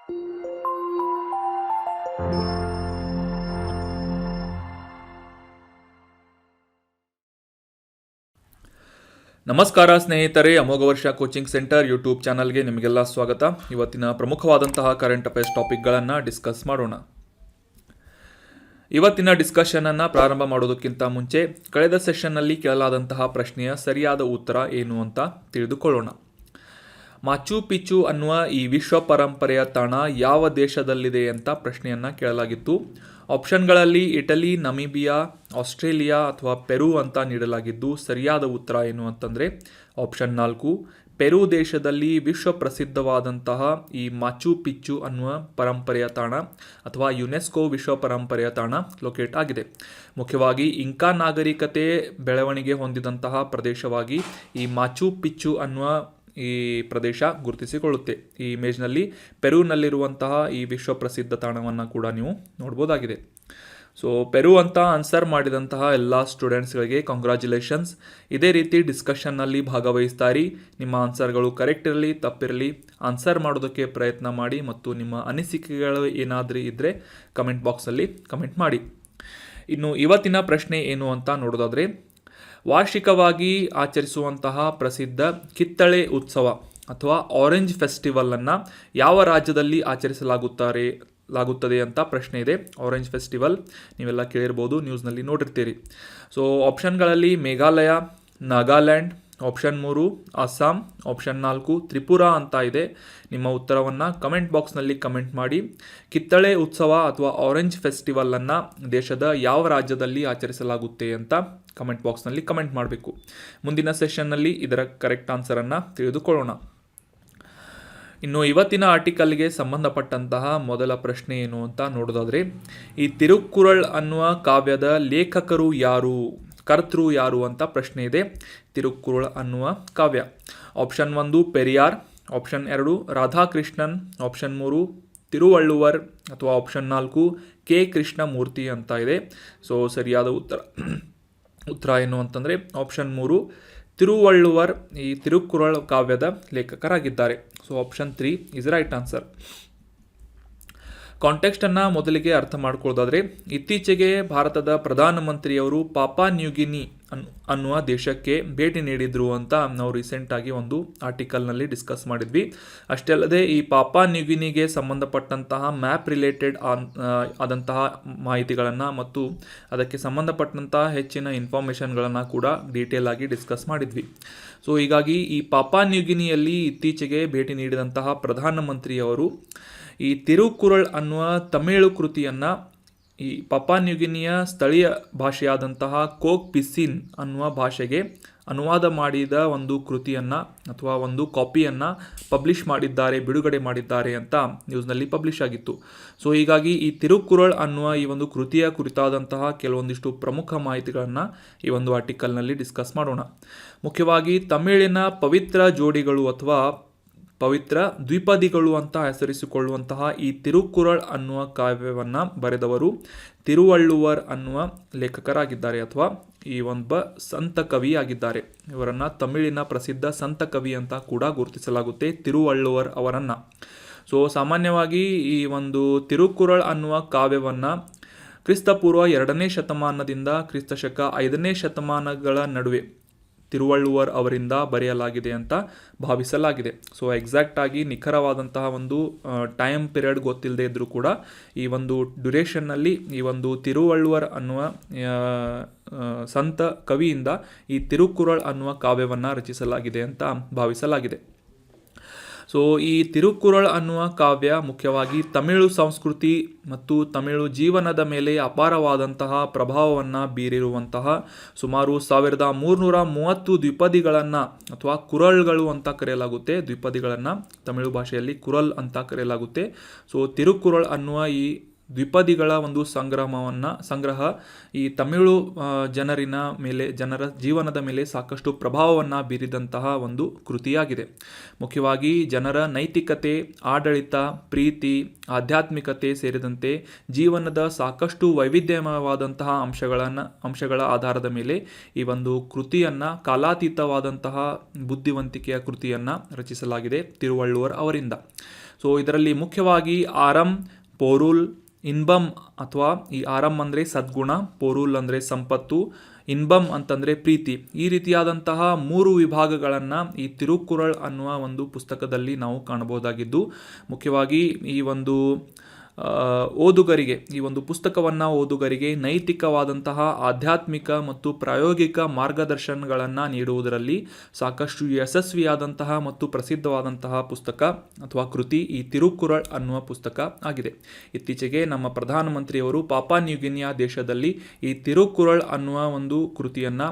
ನಮಸ್ಕಾರ ಸ್ನೇಹಿತರೆ, ಅಮೋಘ ವರ್ಷ ಕೋಚಿಂಗ್ ಸೆಂಟರ್ ಯೂಟ್ಯೂಬ್ ಚಾನಲ್ಗೆ ನಿಮಗೆಲ್ಲ ಸ್ವಾಗತ. ಇವತ್ತಿನ ಪ್ರಮುಖವಾದಂತಹ ಕರೆಂಟ್ ಅಫೇರ್ಸ್ ಟಾಪಿಕ್ಗಳನ್ನು ಡಿಸ್ಕಸ್ ಮಾಡೋಣ. ಇವತ್ತಿನ ಡಿಸ್ಕಷನನ್ನು ಪ್ರಾರಂಭ ಮಾಡೋದಕ್ಕಿಂತ ಮುಂಚೆ ಕಳೆದ ಸೆಷನ್ನಲ್ಲಿ ಕೇಳಲಾದಂತಹ ಪ್ರಶ್ನೆಯ ಸರಿಯಾದ ಉತ್ತರ ಏನು ಅಂತ ತಿಳಿದುಕೊಳ್ಳೋಣ. ಮಾಚು ಪಿಚ್ಚು ಅನ್ನುವ ಈ ವಿಶ್ವ ಪರಂಪರೆಯ ತಾಣ ಯಾವ ದೇಶದಲ್ಲಿದೆ ಅಂತ ಪ್ರಶ್ನೆಯನ್ನು ಕೇಳಲಾಗಿತ್ತು. ಆಪ್ಷನ್ಗಳಲ್ಲಿ ಇಟಲಿ, ನಮೀಬಿಯಾ, ಆಸ್ಟ್ರೇಲಿಯಾ ಅಥವಾ ಪೆರು ಅಂತ ನೀಡಲಾಗಿದ್ದು ಸರಿಯಾದ ಉತ್ತರ ಏನು ಅಂತಂದರೆ ಆಪ್ಷನ್ 4 ಪೆರು ದೇಶದಲ್ಲಿ ವಿಶ್ವ ಪ್ರಸಿದ್ಧವಾದಂತಹ ಈ ಮಾಚು ಪಿಚ್ಚು ಅನ್ನುವ ಪರಂಪರೆಯ ತಾಣ ಅಥವಾ ಯುನೆಸ್ಕೋ ವಿಶ್ವ ಪರಂಪರೆಯ ತಾಣ ಲೊಕೇಟ್ ಆಗಿದೆ. ಮುಖ್ಯವಾಗಿ ಇಂಕಾ ನಾಗರಿಕತೆ ಬೆಳವಣಿಗೆ ಹೊಂದಿದಂತಹ ಪ್ರದೇಶವಾಗಿ ಈ ಮಾಚು ಪಿಚ್ಚು ಅನ್ನುವ ಈ ಪ್ರದೇಶ ಗುರುತಿಸಿಕೊಳ್ಳುತ್ತೆ. ಈ ಇಮೇಜ್ನಲ್ಲಿ ಪೆರುನಲ್ಲಿರುವಂತಹ ಈ ವಿಶ್ವ ಪ್ರಸಿದ್ಧ ತಾಣವನ್ನು ಕೂಡ ನೀವು ನೋಡ್ಬೋದಾಗಿದೆ. ಸೊ ಪೆರು ಅಂತ ಆನ್ಸರ್ ಮಾಡಿದಂತಹ ಎಲ್ಲ ಸ್ಟೂಡೆಂಟ್ಸ್ಗಳಿಗೆ ಕಂಗ್ರ್ಯಾಚುಲೇಷನ್ಸ್. ಇದೇ ರೀತಿ ಡಿಸ್ಕಷನ್ನಲ್ಲಿ ಭಾಗವಹಿಸ್ತಾರಿ. ನಿಮ್ಮ ಆನ್ಸರ್ಗಳು ಕರೆಕ್ಟ್ ಇರಲಿ ತಪ್ಪಿರಲಿ ಆನ್ಸರ್ ಮಾಡೋದಕ್ಕೆ ಪ್ರಯತ್ನ ಮಾಡಿ ಮತ್ತು ನಿಮ್ಮ ಅನಿಸಿಕೆಗಳು ಏನಾದರೂ ಇದ್ದರೆ ಕಮೆಂಟ್ ಬಾಕ್ಸಲ್ಲಿ ಕಮೆಂಟ್ ಮಾಡಿ. ಇನ್ನು ಇವತ್ತಿನ ಪ್ರಶ್ನೆ ಏನು ಅಂತ ನೋಡೋದಾದರೆ, ವಾರ್ಷಿಕವಾಗಿ ಆಚರಿಸುವಂತಹ ಪ್ರಸಿದ್ಧ ಕಿತ್ತಳೆ ಉತ್ಸವ ಅಥವಾ ಆರೆಂಜ್ ಫೆಸ್ಟಿವಲನ್ನು ಯಾವ ರಾಜ್ಯದಲ್ಲಿ ಆಚರಿಸಲಾಗುತ್ತದೆ ಅಂತ ಪ್ರಶ್ನೆ ಇದೆ. ಆರೆಂಜ್ ಫೆಸ್ಟಿವಲ್ ನೀವೆಲ್ಲ ಕೇಳಿರ್ಬೋದು, ನ್ಯೂಸ್ನಲ್ಲಿ ನೋಡಿರ್ತೀರಿ. ಸೊ ಆಪ್ಷನ್ಗಳಲ್ಲಿ ಮೇಘಾಲಯ, ನಾಗಾಲ್ಯಾಂಡ್, ಆಪ್ಷನ್ 3 ಅಸ್ಸಾಂ, ಆಪ್ಷನ್ 4 ತ್ರಿಪುರಾ ಅಂತ ಇದೆ. ನಿಮ್ಮ ಉತ್ತರವನ್ನು ಕಮೆಂಟ್ ಬಾಕ್ಸ್ನಲ್ಲಿ ಕಮೆಂಟ್ ಮಾಡಿ. ಕಿತ್ತಳೆ ಉತ್ಸವ ಅಥವಾ ಆರೆಂಜ್ ಫೆಸ್ಟಿವಲನ್ನು ದೇಶದ ಯಾವ ರಾಜ್ಯದಲ್ಲಿ ಆಚರಿಸಲಾಗುತ್ತೆ ಅಂತ ಕಮೆಂಟ್ ಬಾಕ್ಸ್ನಲ್ಲಿ ಕಮೆಂಟ್ ಮಾಡಬೇಕು. ಮುಂದಿನ ಸೆಷನ್ನಲ್ಲಿ ಇದರ ಕರೆಕ್ಟ್ ಆನ್ಸರನ್ನು ತಿಳಿದುಕೊಳ್ಳೋಣ. ಇನ್ನು ಇವತ್ತಿನ ಆರ್ಟಿಕಲ್ಗೆ ಸಂಬಂಧಪಟ್ಟಂತಹ ಮೊದಲ ಪ್ರಶ್ನೆ ಏನು ಅಂತ ನೋಡೋದಾದರೆ, ಈ ತಿರುಕ್ಕುರಳ್ ಅನ್ನುವ ಕಾವ್ಯದ ಲೇಖಕರು ಯಾರು, ಕರ್ತೃ ಯಾರು ಅಂತ ಪ್ರಶ್ನೆ ಇದೆ. ತಿರುಕ್ಕುರಳ್ ಅನ್ನುವ ಕಾವ್ಯ option 1 Periyar, option 2 Radhakrishnan, option 3 Thiruvalluvar ಅಥವಾ ಆಪ್ಷನ್ 4 ಕೆ ಕೃಷ್ಣಮೂರ್ತಿ ಅಂತ ಇದೆ. ಸೊ ಸರಿಯಾದ ಉತ್ತರ ಏನು ಅಂತಂದರೆ ಆಪ್ಷನ್ 3 ತಿರುವಳ್ಳುವರ್ ಈ ತಿರುಕ್ಕುರಳ್ ಕಾವ್ಯದ ಲೇಖಕರಾಗಿದ್ದಾರೆ. So option 3 is right answer. ಕಾಂಟೆಕ್ಸ್ಟನ್ನು ಮೊದಲಿಗೆ ಅರ್ಥ ಮಾಡ್ಕೊಳ್ಳೋದಾದರೆ, ಇತ್ತೀಚೆಗೆ ಭಾರತದ ಪ್ರಧಾನಮಂತ್ರಿಯವರು ಪಾಪಾ ನ್ಯೂಗಿನಿ ಅನ್ನುವ ದೇಶಕ್ಕೆ ಭೇಟಿ ನೀಡಿದ್ರು ಅಂತ ನಾವು ರೀಸೆಂಟಾಗಿ ಒಂದು ಆರ್ಟಿಕಲ್ನಲ್ಲಿ ಡಿಸ್ಕಸ್ ಮಾಡಿದ್ವಿ. ಅಷ್ಟೇ ಅಲ್ಲದೆ ಈ ಪಾಪಾ ನ್ಯೂಗಿನಿಗೆ ಸಂಬಂಧಪಟ್ಟಂತಹ ಮ್ಯಾಪ್ ರಿಲೇಟೆಡ್ ಆದಂತಹ ಮಾಹಿತಿಗಳನ್ನು ಮತ್ತು ಅದಕ್ಕೆ ಸಂಬಂಧಪಟ್ಟಂತಹ ಹೆಚ್ಚಿನ ಇನ್ಫಾರ್ಮೇಷನ್ಗಳನ್ನು ಕೂಡ ಡೀಟೇಲ್ ಆಗಿ ಡಿಸ್ಕಸ್ ಮಾಡಿದ್ವಿ. ಸೊ ಹೀಗಾಗಿ ಈ ಪಾಪಾ ನ್ಯೂಗಿನಿಯಲ್ಲಿ ಇತ್ತೀಚೆಗೆ ಭೇಟಿ ನೀಡಿದಂತಹ ಪ್ರಧಾನಮಂತ್ರಿಯವರು ಈ ತಿರುಕ್ಕುರಳ್ ಅನ್ನುವ ತಮಿಳು ಕೃತಿಯನ್ನು ಈ ಪಾಪಾ ನ್ಯೂಗಿನಿಯ ಸ್ಥಳೀಯ ಭಾಷೆಯಾದಂತಹ ಕೋಕ್ ಪಿಸಿನ್ ಅನ್ನುವ ಭಾಷೆಗೆ ಅನುವಾದ ಮಾಡಿದ ಒಂದು ಕೃತಿಯನ್ನು ಅಥವಾ ಒಂದು ಕಾಪಿಯನ್ನು ಬಿಡುಗಡೆ ಮಾಡಿದ್ದಾರೆ ಅಂತ ನ್ಯೂಸ್ನಲ್ಲಿ ಪಬ್ಲಿಷ್ ಆಗಿತ್ತು. ಸೊ ಹೀಗಾಗಿ ಈ ತಿರುಕ್ಕುರಳ್ ಅನ್ನುವ ಈ ಒಂದು ಕೃತಿಯ ಕುರಿತಾದಂತಹ ಕೆಲವೊಂದಿಷ್ಟು ಪ್ರಮುಖ ಮಾಹಿತಿಗಳನ್ನು ಈ ಒಂದು ಆರ್ಟಿಕಲ್ನಲ್ಲಿ ಡಿಸ್ಕಸ್ ಮಾಡೋಣ. ಮುಖ್ಯವಾಗಿ ತಮಿಳಿನ ಪವಿತ್ರ ಜೋಡಿಗಳು ಅಥವಾ ಪವಿತ್ರ ದ್ವಿಪದಿಗಳು ಅಂತ ಹೆಸರಿಸಿಕೊಳ್ಳುವಂತಹ ಈ ತಿರುಕ್ಕುರಳ್ ಅನ್ನುವ ಕಾವ್ಯವನ್ನು ಬರೆದವರು ತಿರುವಳ್ಳುವರ್ ಅನ್ನುವ ಲೇಖಕರಾಗಿದ್ದಾರೆ ಅಥವಾ ಈ ಒಬ್ಬ ಸಂತ ಕವಿ ಆಗಿದ್ದಾರೆ. ಇವರನ್ನು ತಮಿಳಿನ ಪ್ರಸಿದ್ಧ ಸಂತ ಕವಿ ಅಂತ ಕೂಡ ಗುರುತಿಸಲಾಗುತ್ತೆ, ತಿರುವಳ್ಳುವರ್ ಅವರನ್ನು. ಸೊ ಸಾಮಾನ್ಯವಾಗಿ ಈ ಒಂದು ತಿರುಕ್ಕುರಳ್ ಅನ್ನುವ ಕಾವ್ಯವನ್ನು ಕ್ರಿಸ್ತಪೂರ್ವ 2ನೇ ಶತಮಾನದಿಂದ ಕ್ರಿಸ್ತಶಕ 5ನೇ ಶತಮಾನಗಳ ನಡುವೆ ತಿರುವಳ್ಳುವರ್ ಅವರಿಂದ ಬರೆಯಲಾಗಿದೆ ಅಂತ ಭಾವಿಸಲಾಗಿದೆ. ಸೊ ಎಕ್ಸಾಕ್ಟ್ ಆಗಿ ನಿಖರವಾದಂತಹ ಒಂದು ಟೈಮ್ ಪೀರಿಯಡ್ ಗೊತ್ತಿಲ್ಲದೆ ಇದ್ದರೂ ಕೂಡ ಈ ಒಂದು ಡ್ಯುರೇಷನ್ನಲ್ಲಿ ಈ ಒಂದು ತಿರುವಳ್ಳುವರ್ ಅನ್ನುವ ಸಂತ ಕವಿಯಿಂದ ಈ ತಿರುಕ್ಕುರಳ್ ಅನ್ನುವ ಕಾವ್ಯವನ್ನು ರಚಿಸಲಾಗಿದೆ ಅಂತ ಭಾವಿಸಲಾಗಿದೆ. ಸೊ ಈ ತಿರುಕ್ಕುರಳ್ ಅನ್ನುವ ಕಾವ್ಯ ಮುಖ್ಯವಾಗಿ ತಮಿಳು ಸಂಸ್ಕೃತಿ ಮತ್ತು ತಮಿಳು ಜೀವನದ ಮೇಲೆ ಅಪಾರವಾದಂತಹ ಪ್ರಭಾವವನ್ನು ಬೀರಿರುವಂತಹ ಸುಮಾರು 1330 ದ್ವಿಪದಿಗಳನ್ನು ಅಥವಾ ಕುರಳ್ಗಳು ಅಂತ ಕರೆಯಲಾಗುತ್ತೆ. ದ್ವಿಪದಿಗಳನ್ನು ತಮಿಳು ಭಾಷೆಯಲ್ಲಿ ಕುರಲ್ ಅಂತ ಕರೆಯಲಾಗುತ್ತೆ. ಸೊ ತಿರುಕ್ಕುರಳ್ ಅನ್ನುವ ಈ ದ್ವಿಪದಿಗಳ ಒಂದು ಸಂಗ್ರಹ ಈ ತಮಿಳು ಜನರ ಜೀವನದ ಮೇಲೆ ಸಾಕಷ್ಟು ಪ್ರಭಾವವನ್ನು ಬೀರಿದಂತಹ ಒಂದು ಕೃತಿಯಾಗಿದೆ. ಮುಖ್ಯವಾಗಿ ಜನರ ನೈತಿಕತೆ, ಆಡಳಿತ, ಪ್ರೀತಿ, ಆಧ್ಯಾತ್ಮಿಕತೆ ಸೇರಿದಂತೆ ಜೀವನದ ಸಾಕಷ್ಟು ವೈವಿಧ್ಯಮಯವಾದಂತಹ ಅಂಶಗಳ ಆಧಾರದ ಮೇಲೆ ಈ ಒಂದು ಕೃತಿಯನ್ನು, ಕಾಲಾತೀತವಾದಂತಹ ಬುದ್ಧಿವಂತಿಕೆಯ ಕೃತಿಯನ್ನು ರಚಿಸಲಾಗಿದೆ ತಿರುವಳ್ಳುವರ್ ಅವರಿಂದ. ಸೊ ಇದರಲ್ಲಿ ಮುಖ್ಯವಾಗಿ ಆರಮ್, ಪೋರುಲ್, ಇನ್ಬಮ್ ಅಥವಾ ಈ ಆರಮ್ ಅಂದರೆ ಸದ್ಗುಣ, ಪೋರುಲ್ ಅಂದರೆ ಸಂಪತ್ತು, ಇನ್ಬಮ್ ಅಂತಂದರೆ ಪ್ರೀತಿ. ಈ ರೀತಿಯಾದಂತಹ 3 ವಿಭಾಗಗಳನ್ನು ಈ ತಿರುಕ್ಕುರಳ್ ಅನ್ನುವ ಒಂದು ಪುಸ್ತಕದಲ್ಲಿ ನಾವು ಕಾಣಬಹುದಾಗಿದ್ದು, ಮುಖ್ಯವಾಗಿ ಈ ಒಂದು ಓದುಗರಿಗೆ, ಈ ಒಂದು ಪುಸ್ತಕವನ್ನು ಓದುಗರಿಗೆ ನೈತಿಕವಾದಂತಹ ಆಧ್ಯಾತ್ಮಿಕ ಮತ್ತು ಪ್ರಾಯೋಗಿಕ ಮಾರ್ಗದರ್ಶನಗಳನ್ನು ನೀಡುವುದರಲ್ಲಿ ಸಾಕಷ್ಟು ಯಶಸ್ವಿಯಾದಂತಹ ಮತ್ತು ಪ್ರಸಿದ್ಧವಾದಂತಹ ಪುಸ್ತಕ ಅಥವಾ ಕೃತಿ ಈ ತಿರುಕ್ಕುರಳ್ ಅನ್ನುವ ಪುಸ್ತಕ ಆಗಿದೆ. ಇತ್ತೀಚೆಗೆ ನಮ್ಮ ಪ್ರಧಾನಮಂತ್ರಿಯವರು ಪಾಪಾ ನ್ಯೂಗಿನಿಯಾ ದೇಶದಲ್ಲಿ ಈ ತಿರುಕ್ಕುರಳ್ ಅನ್ನುವ ಒಂದು ಕೃತಿಯನ್ನು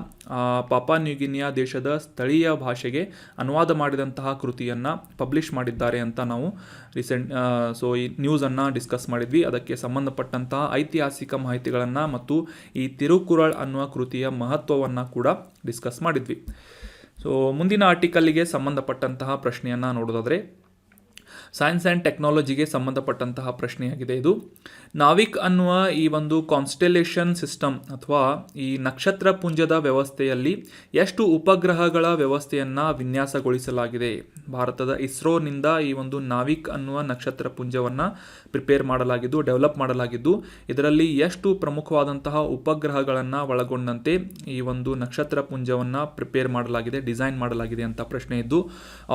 ಪಾಪಾ ನ್ಯೂಗಿನಿಯಾ ದೇಶದ ಸ್ಥಳೀಯ ಭಾಷೆಗೆ ಅನುವಾದ ಮಾಡಿದಂತಹ ಕೃತಿಯನ್ನು ಪಬ್ಲಿಷ್ ಮಾಡಿದ್ದಾರೆ ಅಂತ ನಾವು ಈ ನ್ಯೂಸನ್ನು ಡಿಸ್ಕಸ್ ಮಾಡಿದ್ವಿ. ಅದಕ್ಕೆ ಸಂಬಂಧಪಟ್ಟಂತಹ ಐತಿಹಾಸಿಕ ಮಾಹಿತಿಗಳನ್ನು ಮತ್ತು ಈ ತಿರುಕ್ಕುರಳ್ ಅನ್ನುವ ಕೃತಿಯ ಮಹತ್ವವನ್ನು ಕೂಡ ಡಿಸ್ಕಸ್ ಮಾಡಿದ್ವಿ. ಸೊ ಮುಂದಿನ ಆರ್ಟಿಕಲ್ಗೆ ಸಂಬಂಧಪಟ್ಟಂತಹ ಪ್ರಶ್ನೆಯನ್ನು ನೋಡೋದಾದರೆ ಸೈನ್ಸ್ ಆ್ಯಂಡ್ ಟೆಕ್ನಾಲಜಿಗೆ ಸಂಬಂಧಪಟ್ಟಂತಹ ಪ್ರಶ್ನೆಯಾಗಿದೆ ಇದು. ನಾವಿಕ್ ಅನ್ನುವ ಈ ಒಂದು ಕಾನ್ಸ್ಟೆಲೇಷನ್ ಸಿಸ್ಟಮ್ ಅಥವಾ ಈ ನಕ್ಷತ್ರ ಪುಂಜದ ವ್ಯವಸ್ಥೆಯಲ್ಲಿ ಎಷ್ಟು ಉಪಗ್ರಹಗಳ ವ್ಯವಸ್ಥೆಯನ್ನು ವಿನ್ಯಾಸಗೊಳಿಸಲಾಗಿದೆ? ಭಾರತದ ಇಸ್ರೋನಿಂದ ಈ ಒಂದು ನಾವಿಕ್ ಅನ್ನುವ ನಕ್ಷತ್ರ ಪುಂಜವನ್ನು ಡೆವಲಪ್ ಮಾಡಲಾಗಿದ್ದು ಇದರಲ್ಲಿ ಎಷ್ಟು ಪ್ರಮುಖವಾದಂತಹ ಉಪಗ್ರಹಗಳನ್ನು ಒಳಗೊಂಡಂತೆ ಈ ಒಂದು ನಕ್ಷತ್ರ ಪುಂಜವನ್ನು ಡಿಸೈನ್ ಮಾಡಲಾಗಿದೆ ಅಂತ ಪ್ರಶ್ನೆ ಇದ್ದು,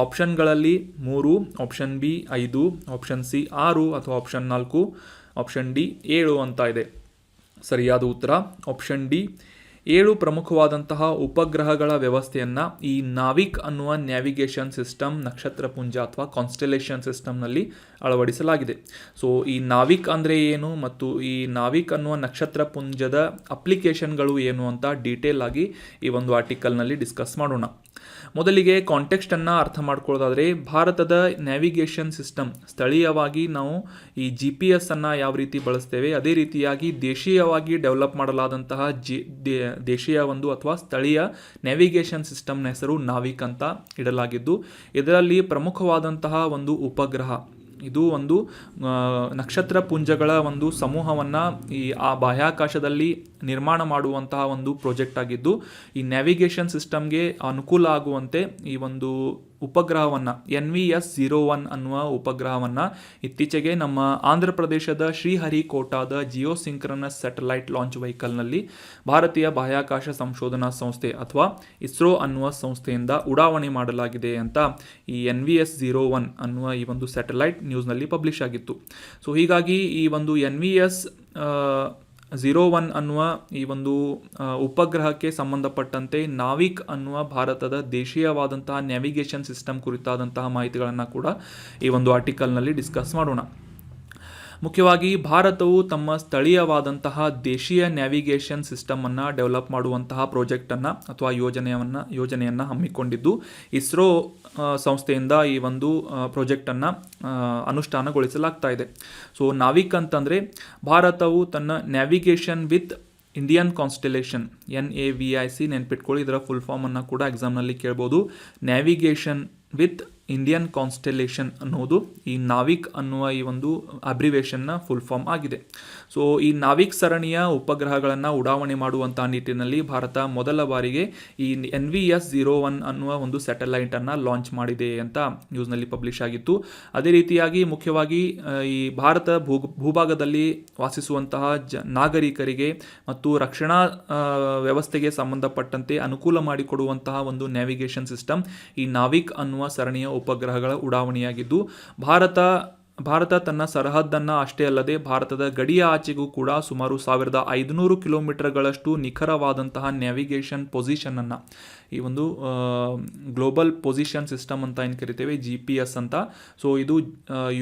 ಆಪ್ಷನ್ಗಳಲ್ಲಿ 3, ಆಪ್ಷನ್ ಬಿ 5, ಆಪ್ಷನ್ ಸಿ 6 ಅಥವಾ ಆಪ್ಷನ್ 4, ಆಪ್ಷನ್ ಡಿ 7 ಅಂತ ಇದೆ. ಸರಿಯಾದ ಉತ್ತರ ಆಪ್ಷನ್ ಡಿ 7 ಪ್ರಮುಖವಾದಂತಹ ಉಪಗ್ರಹಗಳ ವ್ಯವಸ್ಥೆಯನ್ನು ಈ ನಾವಿಕ್ ಅನ್ನುವ ನ್ಯಾವಿಗೇಷನ್ ಸಿಸ್ಟಮ್ ನಕ್ಷತ್ರಪುಂಜ ಅಥವಾ ಕಾನ್ಸ್ಟೆಲೇಷನ್ ಸಿಸ್ಟಮ್ನಲ್ಲಿ ಅಳವಡಿಸಲಾಗಿದೆ. ಸೊ ಈ ನಾವಿಕ್ ಅಂದರೆ ಏನು ಮತ್ತು ಈ ನಾವಿಕ್ ಅನ್ನುವ ನಕ್ಷತ್ರಪುಂಜದ ಅಪ್ಲಿಕೇಶನ್ಗಳು ಏನು ಅಂತ ಡೀಟೇಲ್ ಆಗಿ ಈ ಒಂದು ಆರ್ಟಿಕಲ್ನಲ್ಲಿ ಡಿಸ್ಕಸ್ ಮಾಡೋಣ. ಮೊದಲಿಗೆ ಕಾಂಟೆಕ್ಸ್ಟನ್ನು ಅರ್ಥ ಮಾಡ್ಕೊಳ್ಳೋದಾದರೆ, ಭಾರತದ ನ್ಯಾವಿಗೇಷನ್ ಸಿಸ್ಟಮ್ ಸ್ಥಳೀಯವಾಗಿ ನಾವು ಈ GPS ಅನ್ನು ಯಾವ ರೀತಿ ಬಳಸ್ತೇವೆ ಅದೇ ರೀತಿಯಾಗಿ ದೇಶೀಯವಾಗಿ ಡೆವಲಪ್ ಮಾಡಲಾದಂತಹ ದೇಶೀಯ ಒಂದು ಅಥವಾ ಸ್ಥಳೀಯ ನ್ಯಾವಿಗೇಷನ್ ಸಿಸ್ಟಮ್ನ ಹೆಸರು ನಾವಿಕ್ ಅಂತ ಇಡಲಾಗಿದ್ದು, ಇದರಲ್ಲಿ ಪ್ರಮುಖವಾದಂತಹ ಒಂದು ಉಪಗ್ರಹ, ಇದು ಒಂದು ನಕ್ಷತ್ರ ಪುಂಜಗಳ ಒಂದು ಸಮೂಹವನ್ನು ಆ ಬಾಹ್ಯಾಕಾಶದಲ್ಲಿ ನಿರ್ಮಾಣ ಮಾಡುವಂತಹ ಒಂದು ಪ್ರಾಜೆಕ್ಟ್ ಆಗಿದ್ದು, ಈ ನ್ಯಾವಿಗೇಷನ್ ಸಿಸ್ಟಮ್ಗೆ ಅನುಕೂಲ ಆಗುವಂತೆ ಈ ಒಂದು ಉಪಗ್ರಹವನ್ನು NVS-01 ಅನ್ನುವ ಉಪಗ್ರಹವನ್ನು ಇತ್ತೀಚೆಗೆ ನಮ್ಮ ಆಂಧ್ರ ಪ್ರದೇಶದ ಶ್ರೀಹರಿಕೋಟಾದ ಜಿಯೋಸಿಂಕ್ರನಸ್ ಸ್ಯಾಟಲೈಟ್ ಲಾಂಚ್ ವೆಹಿಕಲ್ನಲ್ಲಿ ಭಾರತೀಯ ಬಾಹ್ಯಾಕಾಶ ಸಂಶೋಧನಾ ಸಂಸ್ಥೆ ಅಥವಾ ಇಸ್ರೋ ಅನ್ನುವ ಸಂಸ್ಥೆಯಿಂದ ಉಡಾವಣೆ ಮಾಡಲಾಗಿದೆ ಅಂತ ಈ NVS-01 ಅನ್ನುವ ಈ ಒಂದು ಸ್ಯಾಟಲೈಟ್ ನ್ಯೂಸ್ನಲ್ಲಿ ಪಬ್ಲಿಷ್ ಆಗಿತ್ತು. ಸೊ ಹೀಗಾಗಿ ಈ ಒಂದು NVS-01 ಅನ್ನುವ ಈ ಒಂದು ಉಪಗ್ರಹಕ್ಕೆ ಸಂಬಂಧಪಟ್ಟಂತೆ ನಾವಿಕ್ ಅನ್ನುವ ಭಾರತದ ದೇಶೀಯವಾದಂತಹ ನ್ಯಾವಿಗೇಷನ್ ಸಿಸ್ಟಮ್ ಕುರಿತಾದಂತಹ ಮಾಹಿತಿಗಳನ್ನು ಕೂಡ ಈ ಒಂದು ಆರ್ಟಿಕಲ್ನಲ್ಲಿ ಡಿಸ್ಕಸ್ ಮಾಡೋಣ. ಮುಖ್ಯವಾಗಿ ಭಾರತವು ತಮ್ಮ ಸ್ಥಳೀಯವಾದಂತಹ ದೇಶೀಯ ನ್ಯಾವಿಗೇಷನ್ ಸಿಸ್ಟಮನ್ನು ಡೆವಲಪ್ ಮಾಡುವಂತಹ ಪ್ರಾಜೆಕ್ಟನ್ನು ಅಥವಾ ಯೋಜನೆಯನ್ನು ಹಮ್ಮಿಕೊಂಡಿದ್ದು, ಇಸ್ರೋ ಸಂಸ್ಥೆಯಿಂದ ಈ ಒಂದು ಪ್ರಾಜೆಕ್ಟನ್ನು ಅನುಷ್ಠಾನಗೊಳಿಸಲಾಗ್ತಾ ಇದೆ. ಸೊ ನಾವಿಕ್ ಅಂತಂದರೆ ಭಾರತವು ತನ್ನ navigation with Indian constellation NAVIC ನೆನ್ಪಿಟ್ಕೊಳ್ಳಿ, ಇದರ ಫುಲ್ ಫಾರ್ಮನ್ನು ಕೂಡ ಎಕ್ಸಾಮ್ನಲ್ಲಿ ಕೇಳ್ಬೋದು. ನ್ಯಾವಿಗೇಷನ್ ವಿತ್ ಇಂಡಿಯನ್ ಕಾನ್ಸ್ಟೆಲೇಷನ್ ಅನ್ನೋದು ಈ ನಾವಿಕ್ ಅನ್ನುವ ಈ ಒಂದು ಅಬ್ರಿವೇಷನ್ನ ಫುಲ್ ಫಾರ್ಮ್ ಆಗಿದೆ. ಸೊ ಈ ನಾವಿಕ್ ಸರಣಿಯ ಉಪಗ್ರಹಗಳನ್ನು ಉಡಾವಣೆ ಮಾಡುವಂತಹ ನಿಟ್ಟಿನಲ್ಲಿ ಭಾರತ ಮೊದಲ ಬಾರಿಗೆ ಈ NVS-01 ಅನ್ನುವ ಒಂದು ಸ್ಯಾಟಲೈಟನ್ನು ಲಾಂಚ್ ಮಾಡಿದೆ ಅಂತ ನ್ಯೂಸ್ನಲ್ಲಿ ಪಬ್ಲಿಷ್ ಆಗಿತ್ತು. ಅದೇ ರೀತಿಯಾಗಿ ಮುಖ್ಯವಾಗಿ ಈ ಭಾರತ ಭೂಭಾಗದಲ್ಲಿ ವಾಸಿಸುವಂತಹ ನಾಗರಿಕರಿಗೆ ಮತ್ತು ರಕ್ಷಣಾ ವ್ಯವಸ್ಥೆಗೆ ಸಂಬಂಧಪಟ್ಟಂತೆ ಅನುಕೂಲ ಮಾಡಿಕೊಡುವಂತಹ ಒಂದು ನ್ಯಾವಿಗೇಷನ್ ಸಿಸ್ಟಮ್ ಈ ನಾವಿಕ್ ಅನ್ನುವ ಸರಣಿಯ ಉಪಗ್ರಹಗಳ ಉಡಾವಣೆಯಾಗಿದ್ದು, ಭಾರತ ತನ್ನ ಸರಹದ್ದನ್ನು ಅಷ್ಟೇ ಅಲ್ಲದೆ ಭಾರತದ ಗಡಿಯ ಆಚೆಗೂ ಕೂಡ ಸುಮಾರು 1500 ಕಿಲೋಮೀಟರ್ಗಳಷ್ಟು ನಿಖರವಾದಂತಹ ನ್ಯಾವಿಗೇಷನ್ ಪೊಸಿಷನನ್ನು ಈ ಒಂದು ಗ್ಲೋಬಲ್ ಪೊಸಿಷನ್ ಸಿಸ್ಟಮ್ ಅಂತ ಏನು ಕರಿತೇವೆ GPS ಅಂತ. ಸೊ ಇದು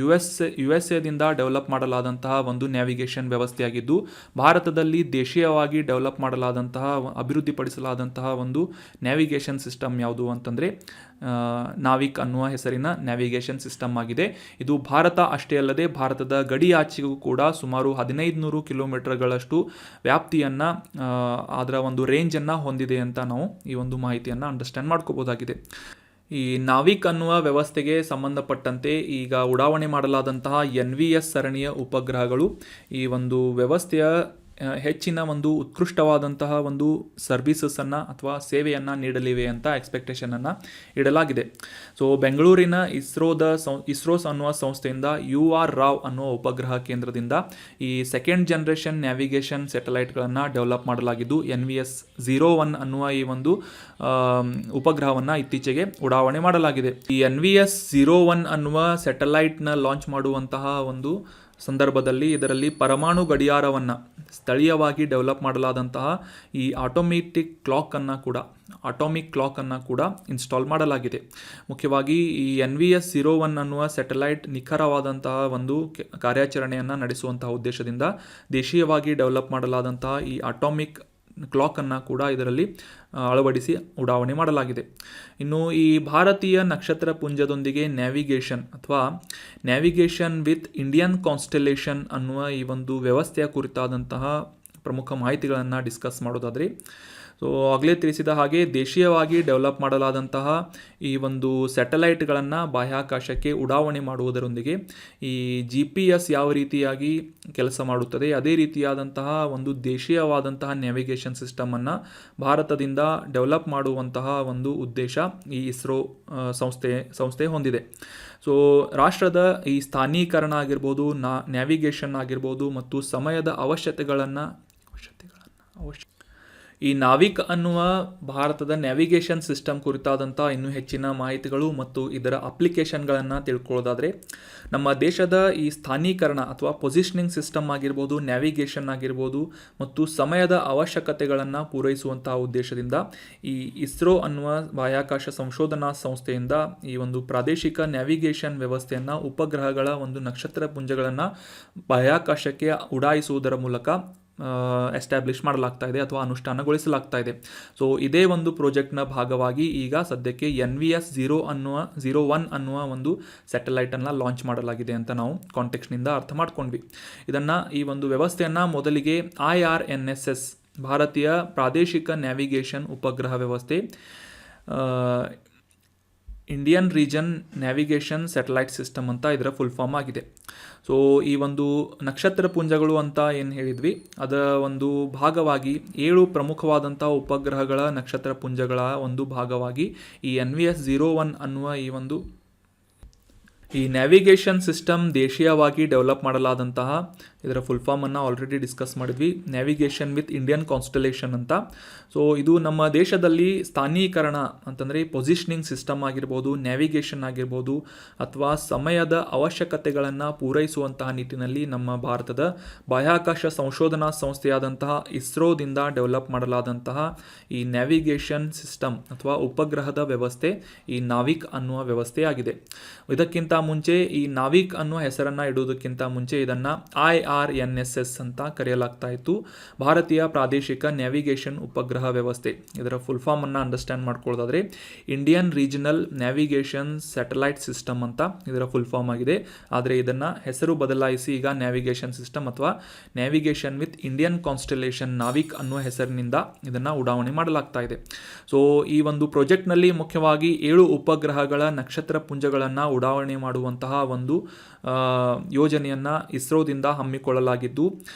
USA ಡೆವಲಪ್ ಮಾಡಲಾದಂತಹ ಒಂದು ನ್ಯಾವಿಗೇಷನ್ ವ್ಯವಸ್ಥೆಯಾಗಿದ್ದು, ಭಾರತದಲ್ಲಿ ದೇಶೀಯವಾಗಿ ಡೆವಲಪ್ ಮಾಡಲಾದಂತಹ ಅಭಿವೃದ್ಧಿಪಡಿಸಲಾದಂತಹ ಒಂದು ನ್ಯಾವಿಗೇಷನ್ ಸಿಸ್ಟಮ್ ಯಾವುದು ಅಂತಂದರೆ ನಾವಿಕ್ ಅನ್ನುವ ಹೆಸರಿನ ನ್ಯಾವಿಗೇಷನ್ ಸಿಸ್ಟಮ್ ಆಗಿದೆ. ಇದು ಭಾರತ ಅಷ್ಟೇ ಅಲ್ಲದೆ ಭಾರತದ ಗಡಿ ಆಚೆಗೂ ಕೂಡ ಸುಮಾರು 1500 ಕಿಲೋಮೀಟರ್ಗಳಷ್ಟು ವ್ಯಾಪ್ತಿಯನ್ನು ಅದರ ಒಂದು ರೇಂಜನ್ನು ಹೊಂದಿದೆ ಅಂತ ನಾವು ಈ ಒಂದು ಮಾಹಿತಿಯನ್ನು ಅಂಡರ್ಸ್ಟ್ಯಾಂಡ್ ಮಾಡ್ಕೋಬೋದಾಗಿದೆ. ಈ ನಾವಿಕ್ ಅನ್ನುವ ವ್ಯವಸ್ಥೆಗೆ ಸಂಬಂಧಪಟ್ಟಂತೆ ಈಗ ಉಡಾವಣೆ ಮಾಡಲಾದಂತಹ NVS ಸರಣಿಯ ಉಪಗ್ರಹಗಳು ಈ ಒಂದು ವ್ಯವಸ್ಥೆಯ ಹೆಚ್ಚಿನ ಒಂದು ಉತ್ಕೃಷ್ಟವಾದಂತಹ ಒಂದು ಸರ್ವಿಸಸನ್ನು ಅಥವಾ ಸೇವೆಯನ್ನು ನೀಡಲಿವೆ ಅಂತ ಎಕ್ಸ್ಪೆಕ್ಟೇಷನನ್ನು ಇಡಲಾಗಿದೆ. ಸೊ ಬೆಂಗಳೂರಿನ ಇಸ್ರೋಸ್ ಅನ್ನುವ ಸಂಸ್ಥೆಯಿಂದ UR ರಾವ್ ಅನ್ನುವ ಉಪಗ್ರಹ ಕೇಂದ್ರದಿಂದ ಈ ಸೆಕೆಂಡ್ ಜನರೇಷನ್ ನ್ಯಾವಿಗೇಷನ್ ಸ್ಯಾಟಲೈಟ್ಗಳನ್ನು ಡೆವಲಪ್ ಮಾಡಲಾಗಿದ್ದು NVS-01 ಅನ್ನುವ ಈ ಒಂದು ಉಪಗ್ರಹವನ್ನು ಇತ್ತೀಚೆಗೆ ಉಡಾವಣೆ ಮಾಡಲಾಗಿದೆ. ಈ NVS-01 ಅನ್ನುವ ಸ್ಯಾಟಲೈಟ್ನ ಲಾಂಚ್ ಮಾಡುವಂತಹ ಒಂದು ಸಂದರ್ಭದಲ್ಲಿ ಇದರಲ್ಲಿ ಪರಮಾಣು ಗಡಿಯಾರವನ್ನು ಸ್ಥಳೀಯವಾಗಿ ಡೆವಲಪ್ ಮಾಡಲಾದಂತಹ ಈ ಆಟೋಮಿಕ್ ಕ್ಲಾಕನ್ನು ಕೂಡ ಇನ್ಸ್ಟಾಲ್ ಮಾಡಲಾಗಿದೆ. ಮುಖ್ಯವಾಗಿ ಈ NVS-01 ಅನ್ನುವ ಸ್ಯಾಟಲೈಟ್ ನಿಖರವಾದಂತಹ ಒಂದು ಕಾರ್ಯಾಚರಣೆಯನ್ನು ನಡೆಸುವಂತಹ ಉದ್ದೇಶದಿಂದ ದೇಶೀಯವಾಗಿ ಡೆವಲಪ್ ಮಾಡಲಾದಂತಹ ಈ ಆಟೋಮಿಕ್ ಕ್ಲಾಕನ್ನು ಕೂಡ ಇದರಲ್ಲಿ ಅಳವಡಿಸಿ ಉಡಾವಣೆ ಮಾಡಲಾಗಿದೆ. ಇನ್ನು ಈ ಭಾರತೀಯ ನಕ್ಷತ್ರ ಪುಂಜದೊಂದಿಗೆ ನ್ಯಾವಿಗೇಷನ್ ವಿತ್ ಇಂಡಿಯನ್ ಕಾನ್ಸ್ಟೆಲೇಷನ್ ಅನ್ನುವ ಈ ಒಂದು ವ್ಯವಸ್ಥೆಯ ಕುರಿತಾದಂತಹ ಪ್ರಮುಖ ಮಾಹಿತಿಗಳನ್ನು ಡಿಸ್ಕಸ್ ಮಾಡೋದಾದರೆ, ಸೊ ಆಗಲೇ ತಿಳಿಸಿದ ಹಾಗೆ ದೇಶೀಯವಾಗಿ ಡೆವಲಪ್ ಮಾಡಲಾದಂತಹ ಈ ಒಂದು ಸ್ಯಾಟಲೈಟ್ಗಳನ್ನು ಬಾಹ್ಯಾಕಾಶಕ್ಕೆ ಉಡಾವಣೆ ಮಾಡುವುದರೊಂದಿಗೆ ಈ GPS ಯಾವ ರೀತಿಯಾಗಿ ಕೆಲಸ ಮಾಡುತ್ತದೆ ಅದೇ ರೀತಿಯಾದಂತಹ ಒಂದು ದೇಶೀಯವಾದಂತಹ ನ್ಯಾವಿಗೇಷನ್ ಸಿಸ್ಟಮನ್ನು ಭಾರತದಿಂದ ಡೆವಲಪ್ ಮಾಡುವಂತಹ ಒಂದು ಉದ್ದೇಶ ಈ ಇಸ್ರೋ ಸಂಸ್ಥೆ ಹೊಂದಿದೆ. ಸೊ ರಾಷ್ಟ್ರದ ಈ ಸ್ಥಾನೀಕರಣ ಆಗಿರ್ಬೋದು, ನ್ಯಾವಿಗೇಷನ್ ಆಗಿರ್ಬೋದು ಮತ್ತು ಸಮಯದ ಅವಶ್ಯಕತೆಗಳನ್ನು ಈ ನಾವಿಕ್ ಅನ್ನುವ ಭಾರತದ ನ್ಯಾವಿಗೇಷನ್ ಸಿಸ್ಟಮ್ ಕುರಿತಾದಂಥ ಇನ್ನೂ ಹೆಚ್ಚಿನ ಮಾಹಿತಿಗಳು ಮತ್ತು ಇದರ ಅಪ್ಲಿಕೇಶನ್ಗಳನ್ನು ತಿಳ್ಕೊಳ್ಳೋದಾದರೆ, ನಮ್ಮ ದೇಶದ ಈ ಸ್ಥಾನೀಕರಣ ಅಥವಾ ಪೊಸಿಷನಿಂಗ್ ಸಿಸ್ಟಮ್ ಆಗಿರ್ಬೋದು, ನ್ಯಾವಿಗೇಷನ್ ಆಗಿರ್ಬೋದು ಮತ್ತು ಸಮಯದ ಅವಶ್ಯಕತೆಗಳನ್ನು ಪೂರೈಸುವಂತಹ ಉದ್ದೇಶದಿಂದ ಈ ಇಸ್ರೋ ಅನ್ನುವ ಬಾಹ್ಯಾಕಾಶ ಸಂಶೋಧನಾ ಸಂಸ್ಥೆಯಿಂದ ಈ ಒಂದು ಪ್ರಾದೇಶಿಕ ನ್ಯಾವಿಗೇಷನ್ ವ್ಯವಸ್ಥೆಯನ್ನು ಉಪಗ್ರಹಗಳ ಒಂದು ನಕ್ಷತ್ರ ಪುಂಜಗಳನ್ನು ಬಾಹ್ಯಾಕಾಶಕ್ಕೆ ಉಡಾಯಿಸುವುದರ ಮೂಲಕ ಎಸ್ಟಾಬ್ಲಿಷ್ ಮಾಡಲಾಗ್ತಾ ಇದೆ ಅಥವಾ ಅನುಷ್ಠಾನಗೊಳಿಸಲಾಗ್ತಾ ಇದೆ. ಸೊ ಇದೇ ಒಂದು ಪ್ರಾಜೆಕ್ಟ್ನ ಭಾಗವಾಗಿ ಈಗ ಸದ್ಯಕ್ಕೆ NVS-01 ಅನ್ನುವ ಒಂದು ಸ್ಯಾಟಲೈಟನ್ನು ಲಾಂಚ್ ಮಾಡಲಾಗಿದೆ ಅಂತ ನಾವು ಕಾಂಟೆಕ್ಸ್ಟ್ನಿಂದ ಅರ್ಥ ಮಾಡ್ಕೊಂಡ್ವಿ. ಈ ಒಂದು ವ್ಯವಸ್ಥೆಯನ್ನು ಮೊದಲಿಗೆ IRNSS ಭಾರತೀಯ ಪ್ರಾದೇಶಿಕ ನ್ಯಾವಿಗೇಷನ್ ಉಪಗ್ರಹ ವ್ಯವಸ್ಥೆ, Indian region navigation satellite system ಅಂತ ಇದರ ಫುಲ್ ಫಾರ್ಮ್ ಆಗಿದೆ. ಸೊ ಈ ಒಂದು ನಕ್ಷತ್ರ ಪುಂಜಗಳು ಅಂತ ಏನು ಹೇಳಿದ್ವಿ ಅದರ ಒಂದು ಭಾಗವಾಗಿ 7 ಪ್ರಮುಖವಾದಂಥ ಉಪಗ್ರಹಗಳ ನಕ್ಷತ್ರ ಪುಂಜಗಳ ಒಂದು ಭಾಗವಾಗಿ ಈ NVS-01 ಅನ್ನುವ ಈ ನ್ಯಾವಿಗೇಷನ್ ಸಿಸ್ಟಮ್ ದೇಶೀಯವಾಗಿ ಡೆವಲಪ್ ಮಾಡಲಾದಂತಹ ಇದರ ಫುಲ್ ಫಾರ್ಮನ್ನು ಆಲ್ರೆಡಿ ಡಿಸ್ಕಸ್ ಮಾಡಿದ್ವಿ, ನ್ಯಾವಿಗೇಷನ್ ವಿತ್ ಇಂಡಿಯನ್ ಕಾನ್ಸ್ಟಲೇಷನ್ ಅಂತ. ಸೊ ಇದು ನಮ್ಮ ದೇಶದಲ್ಲಿ ಸ್ಥಾನೀಕರಣ ಅಂತಂದರೆ ಪೊಸಿಷನಿಂಗ್ ಸಿಸ್ಟಮ್ ಆಗಿರ್ಬೋದು, ನ್ಯಾವಿಗೇಷನ್ ಆಗಿರ್ಬೋದು ಅಥವಾ ಸಮಯದ ಅವಶ್ಯಕತೆಗಳನ್ನು ಪೂರೈಸುವಂತಹ ನಿಟ್ಟಿನಲ್ಲಿ ನಮ್ಮ ಭಾರತದ ಬಾಹ್ಯಾಕಾಶ ಸಂಶೋಧನಾ ಸಂಸ್ಥೆಯಾದಂತಹ ಇಸ್ರೋದಿಂದ ಡೆವಲಪ್ ಮಾಡಲಾದಂತಹ ಈ ನ್ಯಾವಿಗೇಷನ್ ಸಿಸ್ಟಮ್ ಅಥವಾ ಉಪಗ್ರಹದ ವ್ಯವಸ್ಥೆ ಈ ನಾವಿಕ್ ಅನ್ನುವ ವ್ಯವಸ್ಥೆಯಾಗಿದೆ. ಇದಕ್ಕಿಂತ ಮುಂಚೆ ಈ ನಾವಿಕ್ ಅನ್ನುವ ಹೆಸರನ್ನು ಇಡುವುದಕ್ಕಿಂತ ಮುಂಚೆ ಇದನ್ನು IRNSS ಅಂತ ಕರೆಯಲಾಗ್ತಾ ಇತ್ತು, ಭಾರತೀಯ ಪ್ರಾದೇಶಿಕ ನ್ಯಾವಿಗೇಷನ್ ಉಪಗ್ರಹ ವ್ಯವಸ್ಥೆ. ಇದರ ಫುಲ್ ಫಾರ್ಮ್ ಅನ್ನು ಅಂಡರ್ಸ್ಟ್ಯಾಂಡ್ ಮಾಡ್ಕೊಳ್ಳೋದಾದ್ರೆ Indian regional navigation satellite system ಅಂತ ಇದರ ಫುಲ್ ಫಾರ್ಮ್ ಆಗಿದೆ. ಆದರೆ ಇದನ್ನು ಹೆಸರು ಬದಲಾಯಿಸಿ ಈಗ ನ್ಯಾವಿಗೇಷನ್ ಸಿಸ್ಟಮ್ ಅಥವಾ navigation with Indian constellation NavIC ಅನ್ನುವ ಹೆಸರಿನಿಂದ ಇದನ್ನು ಉಡಾವಣೆ ಮಾಡಲಾಗ್ತಾ ಇದೆ. ಸೊ ಈ ಒಂದು ಪ್ರಾಜೆಕ್ಟ್ನಲ್ಲಿ ಮುಖ್ಯವಾಗಿ 7 ಉಪಗ್ರಹಗಳ ನಕ್ಷತ್ರ ಪುಂಜಗಳನ್ನು ಉಡಾವಣೆ ಮಾಡುವಂತಹ ಒಂದು ಯೋಜನೆಯನ್ನು ಇಸ್ರೋದಿಂದ ಹಮ್ಮಿಕೊಳ್ಳಲಾಗಿದ್ದು,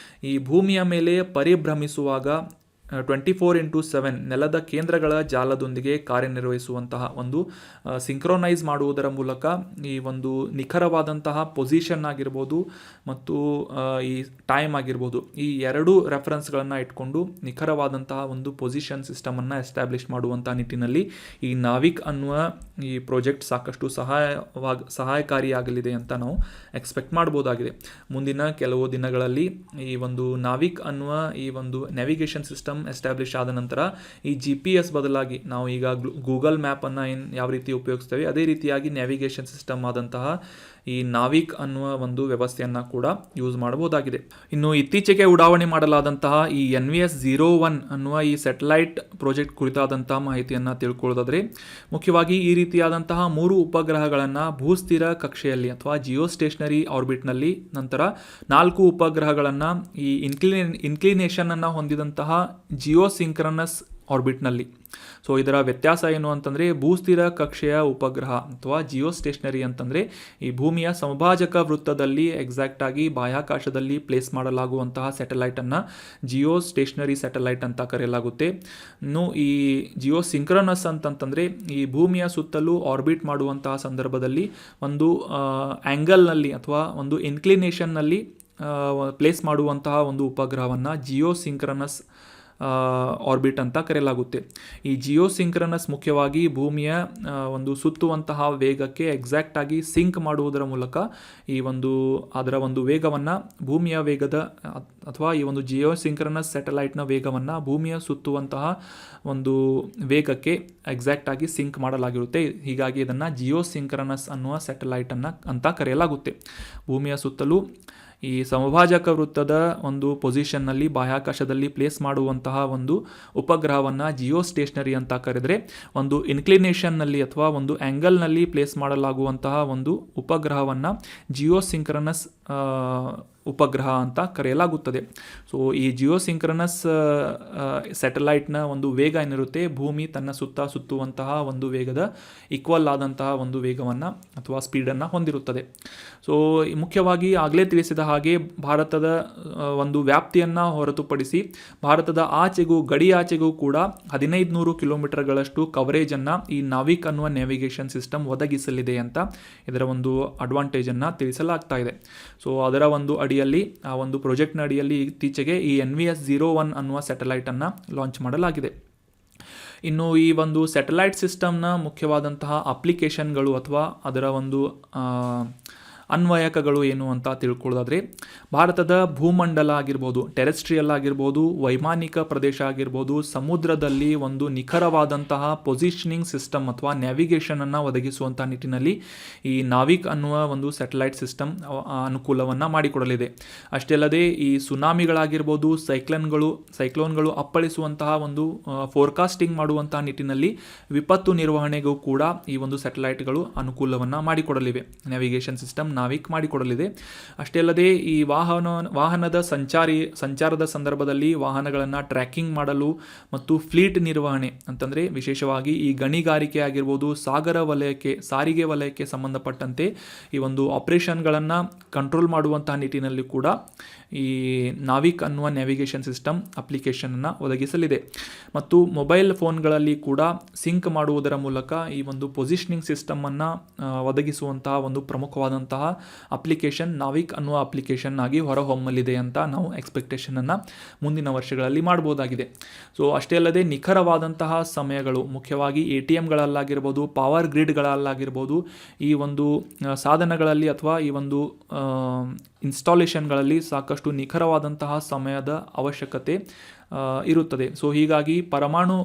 ಈ ಭೂಮಿಯ ಮೇಲೆ ಪರಿಭ್ರಮಿಸುವಾಗ 24x7 ನೆಲದ ಕೇಂದ್ರಗಳ ಜಾಲದೊಂದಿಗೆ ಕಾರ್ಯನಿರ್ವಹಿಸುವಂತಹ ಒಂದು ಸಿಂಕ್ರೊನೈಸ್ ಮಾಡುವುದರ ಮೂಲಕ ಈ ಒಂದು ನಿಖರವಾದಂತಹ ಪೊಸಿಷನ್ ಆಗಿರ್ಬೋದು ಮತ್ತು ಈ ಟೈಮ್ ಆಗಿರ್ಬೋದು ಈ 2 ರೆಫರೆನ್ಸ್ಗಳನ್ನು ಇಟ್ಕೊಂಡು ನಿಖರವಾದಂತಹ ಒಂದು ಪೊಸಿಷನ್ ಸಿಸ್ಟಮನ್ನು ಎಸ್ಟಾಬ್ಲಿಷ್ ಮಾಡುವಂಥ ನಿಟ್ಟಿನಲ್ಲಿ ಈ ನಾವಿಕ್ ಅನ್ನುವ ಈ ಪ್ರಾಜೆಕ್ಟ್ ಸಾಕಷ್ಟು ಸಹಾಯಕಾರಿಯಾಗಲಿದೆ ಅಂತ ನಾವು ಎಕ್ಸ್ಪೆಕ್ಟ್ ಮಾಡ್ಬೋದಾಗಿದೆ. ಮುಂದಿನ ಕೆಲವು ದಿನಗಳಲ್ಲಿ ಈ ಒಂದು ನಾವಿಕ್ ಅನ್ನುವ ಈ ಒಂದು ನ್ಯಾವಿಗೇಷನ್ ಸಿಸ್ಟಮ್ ಎಸ್ಟಾಬ್ಲಿಷ್ ಆದ ನಂತರ ಈ GPS ಬದಲಾಗಿ ನಾವು ಈಗ ಗೂಗಲ್ ಮ್ಯಾಪನ್ನು ಯಾವ ರೀತಿ ಉಪಯೋಗಿಸ್ತೇವೆ ಅದೇ ರೀತಿಯಾಗಿ ನ್ಯಾವಿಗೇಷನ್ ಸಿಸ್ಟಮ್ ಆದಂತಹ ಈ ನಾವಿಕ್ ಅನ್ನುವ ಒಂದು ವ್ಯವಸ್ಥೆಯನ್ನು ಕೂಡ ಯೂಸ್ ಮಾಡಬಹುದಾಗಿದೆ. ಇನ್ನು ಇತ್ತೀಚೆಗೆ ಉಡಾವಣೆ ಮಾಡಲಾದಂತಹ ಈ NVS-01 ಅನ್ನುವ ಈ ಸ್ಯಾಟಲೈಟ್ ಪ್ರಾಜೆಕ್ಟ್ ಕುರಿತಾದಂತಹ ಮಾಹಿತಿಯನ್ನು ತಿಳ್ಕೊಳ್ಳೋದಾದರೆ, ಮುಖ್ಯವಾಗಿ ಈ ರೀತಿಯಾದಂತಹ 3 ಉಪಗ್ರಹಗಳನ್ನು ಭೂಸ್ಥಿರ ಕಕ್ಷೆಯಲ್ಲಿ ಅಥವಾ ಜಿಯೋಸ್ಟೇಷನರಿ ಆರ್ಬಿಟ್ನಲ್ಲಿ, ನಂತರ 4 ಉಪಗ್ರಹಗಳನ್ನು ಈ ಇನ್ಕ್ಲಿನೇಷನ್ ಅನ್ನು ಹೊಂದಿದಂತಹ ಜಿಯೋಸಿಂಕ್ರನಸ್ ಆರ್ಬಿಟ್ನಲ್ಲಿ. ಸೊ ಇದರ ವ್ಯತ್ಯಾಸ ಏನು ಅಂತಂದರೆ, ಭೂಸ್ಥಿರ ಕಕ್ಷೆಯ ಉಪಗ್ರಹ ಅಥವಾ ಜಿಯೋ ಸ್ಟೇಷನರಿ ಅಂತಂದರೆ ಈ ಭೂಮಿಯ ಸಮಭಾಜಕ ವೃತ್ತದಲ್ಲಿ ಎಕ್ಸಾಕ್ಟಾಗಿ ಬಾಹ್ಯಾಕಾಶದಲ್ಲಿ ಪ್ಲೇಸ್ ಮಾಡಲಾಗುವಂತಹ ಸ್ಯಾಟಲೈಟನ್ನು ಜಿಯೋ ಸ್ಟೇಷನರಿ ಸ್ಯಾಟಲೈಟ್ ಅಂತ ಕರೆಯಲಾಗುತ್ತೆ. ಇನ್ನು ಈ ಜಿಯೋ ಸಿಂಕ್ರನಸ್ ಅಂತಂತಂದರೆ ಈ ಭೂಮಿಯ ಸುತ್ತಲೂ ಆರ್ಬಿಟ್ ಮಾಡುವಂತಹ ಸಂದರ್ಭದಲ್ಲಿ ಒಂದು ಆ್ಯಂಗಲ್ನಲ್ಲಿ ಅಥವಾ ಒಂದು ಇನ್ಕ್ಲಿನೇಷನ್ನಲ್ಲಿ ಪ್ಲೇಸ್ ಮಾಡುವಂತಹ ಒಂದು ಉಪಗ್ರಹವನ್ನು ಜಿಯೋ ಸಿಂಕ್ರನಸ್ ಆರ್ಬಿಟ್ ಅಂತ ಕರೆಯಲಾಗುತ್ತೆ. ಈ ಜಿಯೋ ಸಿಂಕ್ರನಸ್ ಮುಖ್ಯವಾಗಿ ಭೂಮಿಯ ಒಂದು ಸುತ್ತುವಂತಹ ವೇಗಕ್ಕೆ ಎಕ್ಸಾಕ್ಟಾಗಿ ಸಿಂಕ್ ಮಾಡುವುದರ ಮೂಲಕ ಅದರ ಒಂದು ವೇಗವನ್ನು ಭೂಮಿಯ ವೇಗದ ಅಥವಾ ಈ ಒಂದು ಜಿಯೋ ಸಿಂಕ್ರನಸ್ ಸ್ಯಾಟಲೈಟ್ನ ವೇಗವನ್ನು ಭೂಮಿಯ ಸುತ್ತುವಂತಹ ಒಂದು ವೇಗಕ್ಕೆ ಎಕ್ಸಾಕ್ಟಾಗಿ ಸಿಂಕ್ ಮಾಡಲಾಗಿರುತ್ತೆ. ಹೀಗಾಗಿ ಇದನ್ನು ಜಿಯೋ ಸಿಂಕ್ರನಸ್ ಅನ್ನುವ ಸ್ಯಾಟಲೈಟನ್ನು ಅಂತ ಕರೆಯಲಾಗುತ್ತೆ. ಭೂಮಿಯ ಸುತ್ತಲೂ ಈ ಸಮಭಾಜಕ ವೃತ್ತದ ಒಂದು ಪೊಸಿಷನ್ನಲ್ಲಿ ಬಾಹ್ಯಾಕಾಶದಲ್ಲಿ ಪ್ಲೇಸ್ ಮಾಡುವಂತಹ ಒಂದು ಉಪಗ್ರಹವನ್ನು ಜಿಯೋ ಸ್ಟೇಷನರಿ ಅಂತ ಕರೆದರೆ, ಒಂದು ಇನ್ಕ್ಲಿನೇಷನ್ನಲ್ಲಿ ಅಥವಾ ಒಂದು ಆ್ಯಂಗಲ್ನಲ್ಲಿ ಪ್ಲೇಸ್ ಮಾಡಲಾಗುವಂತಹ ಒಂದು ಉಪಗ್ರಹವನ್ನು ಜಿಯೋ ಸಿಂಕ್ರನಸ್ ಉಪಗ್ರಹ ಅಂತ ಕರೆಯಲಾಗುತ್ತದೆ. ಸೊ ಈ ಜಿಯೋ ಸಿಂಕ್ರನಸ್ ಸ್ಯಾಟಲೈಟ್ನ ಒಂದು ವೇಗ ಏನಿರುತ್ತೆ, ಭೂಮಿ ತನ್ನ ಸುತ್ತುವಂತಹ ಒಂದು ವೇಗದ ಈಕ್ವಲ್ ಆದಂತಹ ಒಂದು ವೇಗವನ್ನು ಅಥವಾ ಸ್ಪೀಡನ್ನು ಹೊಂದಿರುತ್ತದೆ. ಸೊ ಮುಖ್ಯವಾಗಿ ಆಗಲೇ ತಿಳಿಸಿದ ಹಾಗೆ ಭಾರತದ ಒಂದು ವ್ಯಾಪ್ತಿಯನ್ನು ಹೊರತುಪಡಿಸಿ ಭಾರತದ ಗಡಿ ಆಚೆಗೂ ಕೂಡ 1500 ಕಿಲೋಮೀಟರ್ಗಳಷ್ಟು ಕವರೇಜನ್ನು ಈ ನಾವಿಕ್ ಅನ್ನುವ ನ್ಯಾವಿಗೇಷನ್ ಸಿಸ್ಟಮ್ ಒದಗಿಸಲಿದೆ ಅಂತ ಇದರ ಒಂದು ಅಡ್ವಾಂಟೇಜನ್ನು ತಿಳಿಸಲಾಗ್ತಾ ಇದೆ. ಸೊ ಅದರ ಒಂದು ಅಡಿಯಲ್ಲಿ ಆ ಒಂದು ಪ್ರಾಜೆಕ್ಟ್ನ ಅಡಿಯಲ್ಲಿ ಇತ್ತೀಚೆಗೆ ಈ NVS-01 ಅನ್ನುವ ಸ್ಯಾಟಲೈಟನ್ನು ಲಾಂಚ್ ಮಾಡಲಾಗಿದೆ. ಇನ್ನು ಈ ಒಂದು ಸ್ಯಾಟಲೈಟ್ ಸಿಸ್ಟಮ್ನ ಮುಖ್ಯವಾದಂತಹ ಅಪ್ಲಿಕೇಶನ್ಗಳು ಅಥವಾ ಅದರ ಒಂದು ಅನ್ವಯಕಗಳು ಏನು ಅಂತ ತಿಳ್ಕೊಳ್ಳೋದಾದರೆ, ಭಾರತದ ಭೂಮಂಡಲ ಆಗಿರ್ಬೋದು, ಟೆರೆಸ್ಟ್ರಿಯಲ್ ಆಗಿರ್ಬೋದು, ವೈಮಾನಿಕ ಪ್ರದೇಶ ಆಗಿರ್ಬೋದು, ಸಮುದ್ರದಲ್ಲಿ ಒಂದು ನಿಖರವಾದಂತಹ ಪೊಸಿಷನಿಂಗ್ ಸಿಸ್ಟಮ್ ಅಥವಾ ನ್ಯಾವಿಗೇಷನನ್ನು ಒದಗಿಸುವಂಥ ನಿಟ್ಟಿನಲ್ಲಿ ಈ ನಾವಿಕ್ ಅನ್ನುವ ಒಂದು ಸ್ಯಾಟಲೈಟ್ ಸಿಸ್ಟಮ್ ಅನುಕೂಲವನ್ನು ಮಾಡಿಕೊಡಲಿದೆ. ಅಷ್ಟೇ ಅಲ್ಲದೆ ಈ ಸುನಾಮಿಗಳಾಗಿರ್ಬೋದು, ಸೈಕ್ಲೋನ್ಗಳು ಅಪ್ಪಳಿಸುವಂತಹ ಒಂದು ಫೋರ್ಕಾಸ್ಟಿಂಗ್ ಮಾಡುವಂತಹ ನಿಟ್ಟಿನಲ್ಲಿ ವಿಪತ್ತು ನಿರ್ವಹಣೆಗೂ ಕೂಡ ಈ ಒಂದು ಸ್ಯಾಟಲೈಟ್ಗಳು ಅನುಕೂಲವನ್ನು ಮಾಡಿಕೊಡಲಿವೆ. ನ್ಯಾವಿಗೇಷನ್ ಸಿಸ್ಟಮ್ ನಾವಿಕ್ ಮಾಡಿಕೊಡಲಿದೆ. ಅಷ್ಟೇ ಅಲ್ಲದೆ ಈ ವಾಹನದ ಸಂಚಾರದ ಸಂದರ್ಭದಲ್ಲಿ ವಾಹನಗಳನ್ನು ಟ್ರ್ಯಾಕಿಂಗ್ ಮಾಡಲು ಮತ್ತು ಫ್ಲೀಟ್ ನಿರ್ವಹಣೆ ಅಂತಂದರೆ ವಿಶೇಷವಾಗಿ ಈ ಗಣಿಗಾರಿಕೆ ಆಗಿರ್ಬೋದು, ಸಾರಿಗೆ ವಲಯಕ್ಕೆ ಸಂಬಂಧಪಟ್ಟಂತೆ ಈ ಒಂದು ಆಪರೇಷನ್ಗಳನ್ನು ಕಂಟ್ರೋಲ್ ಮಾಡುವಂತಹ ನಿಟ್ಟಿನಲ್ಲಿ ಕೂಡ ಈ ನಾವಿಕ್ ಅನ್ನುವ ನ್ಯಾವಿಗೇಷನ್ ಸಿಸ್ಟಮ್ ಅಪ್ಲಿಕೇಶನನ್ನು ಒದಗಿಸಲಿದೆ. ಮತ್ತು ಮೊಬೈಲ್ ಫೋನ್ಗಳಲ್ಲಿ ಕೂಡ ಸಿಂಕ್ ಮಾಡುವುದರ ಮೂಲಕ ಈ ಒಂದು ಪೊಸಿಷನಿಂಗ್ ಸಿಸ್ಟಮನ್ನು ಒದಗಿಸುವಂತಹ ಒಂದು ಪ್ರಮುಖವಾದಂತಹ ಅಪ್ಲಿಕೇಶನ್ ನಾವಿಕ್ ಅನ್ನುವ ಅಪ್ಲಿಕೇಶನ್ ಆಗಿ ಹೊರಹೊಮ್ಮಲಿದೆ ಅಂತ ನಾವು ಎಕ್ಸ್ಪೆಕ್ಟೇಷನನ್ನು ಮುಂದಿನ ವರ್ಷಗಳಲ್ಲಿ ಮಾಡಬಹುದಾಗಿದೆ. ಸೊ ಅಷ್ಟೇ ಅಲ್ಲದೆ ನಿಖರವಾದಂತಹ ಸಮಯಗಳು, ಮುಖ್ಯವಾಗಿ ATMಗಳಲ್ಲಾಗಿರ್ಬೋದು, ಪವರ್ ಗ್ರಿಡ್ಗಳಲ್ಲಾಗಿರ್ಬೋದು, ಈ ಒಂದು ಸಾಧನಗಳಲ್ಲಿ ಅಥವಾ ಈ ಒಂದು ಇನ್ಸ್ಟಾಲೇಷನ್ಗಳಲ್ಲಿ ಸಾಕಷ್ಟು ನಿಖರವಾದಂತಹ ಸಮಯದ ಅವಶ್ಯಕತೆ ಇರುತ್ತದೆ. ಸೊ ಹೀಗಾಗಿ ಪರಮಾಣು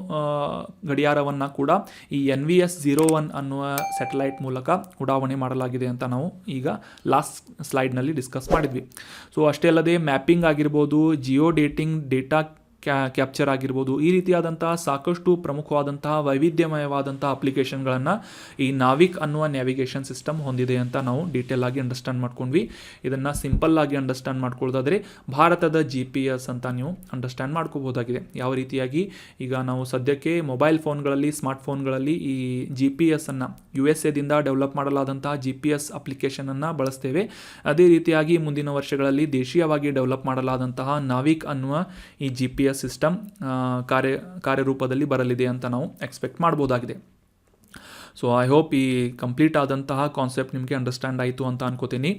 ಗಡಿಯಾರವನ್ನು ಕೂಡ ಈ NVS-01 ಅನ್ನುವ ಸ್ಯಾಟಲೈಟ್ ಮೂಲಕ ಉಡಾವಣೆ ಮಾಡಲಾಗಿದೆ ಅಂತ ನಾವು ಈಗ ಲಾಸ್ಟ್ ಸ್ಲೈಡ್ನಲ್ಲಿ ಡಿಸ್ಕಸ್ ಮಾಡಿದ್ವಿ. ಸೊ ಅಷ್ಟೇ ಅಲ್ಲದೆ ಮ್ಯಾಪಿಂಗ್ ಆಗಿರ್ಬೋದು, ಜಿಯೋ ಡೇಟಾ ಕ್ಯಾಪ್ಚರ್ ಆಗಿರ್ಬೋದು, ಈ ರೀತಿಯಾದಂತಹ ಸಾಕಷ್ಟು ಪ್ರಮುಖವಾದಂತಹ ವೈವಿಧ್ಯಮಯವಾದಂತಹ ಅಪ್ಲಿಕೇಶನ್ಗಳನ್ನು ಈ ನಾವಿಕ್ ಅನ್ನುವ ನ್ಯಾವಿಗೇಷನ್ ಸಿಸ್ಟಮ್ ಹೊಂದಿದೆ ಅಂತ ನಾವು ಡೀಟೇಲ್ ಆಗಿ ಅಂಡರ್ಸ್ಟ್ಯಾಂಡ್ ಮಾಡ್ಕೊಂಡ್ವಿ. ಇದನ್ನು ಸಿಂಪಲ್ ಆಗಿ ಅಂಡರ್ಸ್ಟ್ಯಾಂಡ್ ಮಾಡ್ಕೊಳ್ಳೋದಾದರೆ ಭಾರತದ GPS ಅಂತ ನೀವು ಅಂಡರ್ಸ್ಟ್ಯಾಂಡ್ ಮಾಡ್ಕೋಬೋದಾಗಿದೆ. ಯಾವ ರೀತಿಯಾಗಿ ಈಗ ನಾವು ಸದ್ಯಕ್ಕೆ ಮೊಬೈಲ್ ಫೋನ್ಗಳಲ್ಲಿ, ಸ್ಮಾರ್ಟ್ ಫೋನ್ಗಳಲ್ಲಿ ಈ GPS ಅನ್ನು USA ಡೆವಲಪ್ ಮಾಡಲಾದಂತಹ GPS ಅಪ್ಲಿಕೇಶನನ್ನು ಬಳಸ್ತೇವೆ. ಅದೇ ರೀತಿಯಾಗಿ ಮುಂದಿನ ವರ್ಷಗಳಲ್ಲಿ ದೇಶೀಯವಾಗಿ ಡೆವಲಪ್ ಮಾಡಲಾದಂತಹ ನಾವಿಕ್ ಅನ್ನುವ ಈ GPS ಸಿಸ್ಟಮ್ ಕಾರ್ಯರೂಪದಲ್ಲಿ ಬರಲಿದೆ ಅಂತ ನಾವು ಎಕ್ಸ್ಪೆಕ್ಟ್ ಮಾಡ್ಬೋದಾಗಿದೆ. ಸೊ ಐ ಹೋಪ್ ಈ ಕಂಪ್ಲೀಟ್ ಆದಂತಹ ಕಾನ್ಸೆಪ್ಟ್ ನಿಮಗೆ ಅಂಡರ್ಸ್ಟ್ಯಾಂಡ್ ಆಯಿತು ಅಂತ ಅನ್ಕೋತೀನಿ.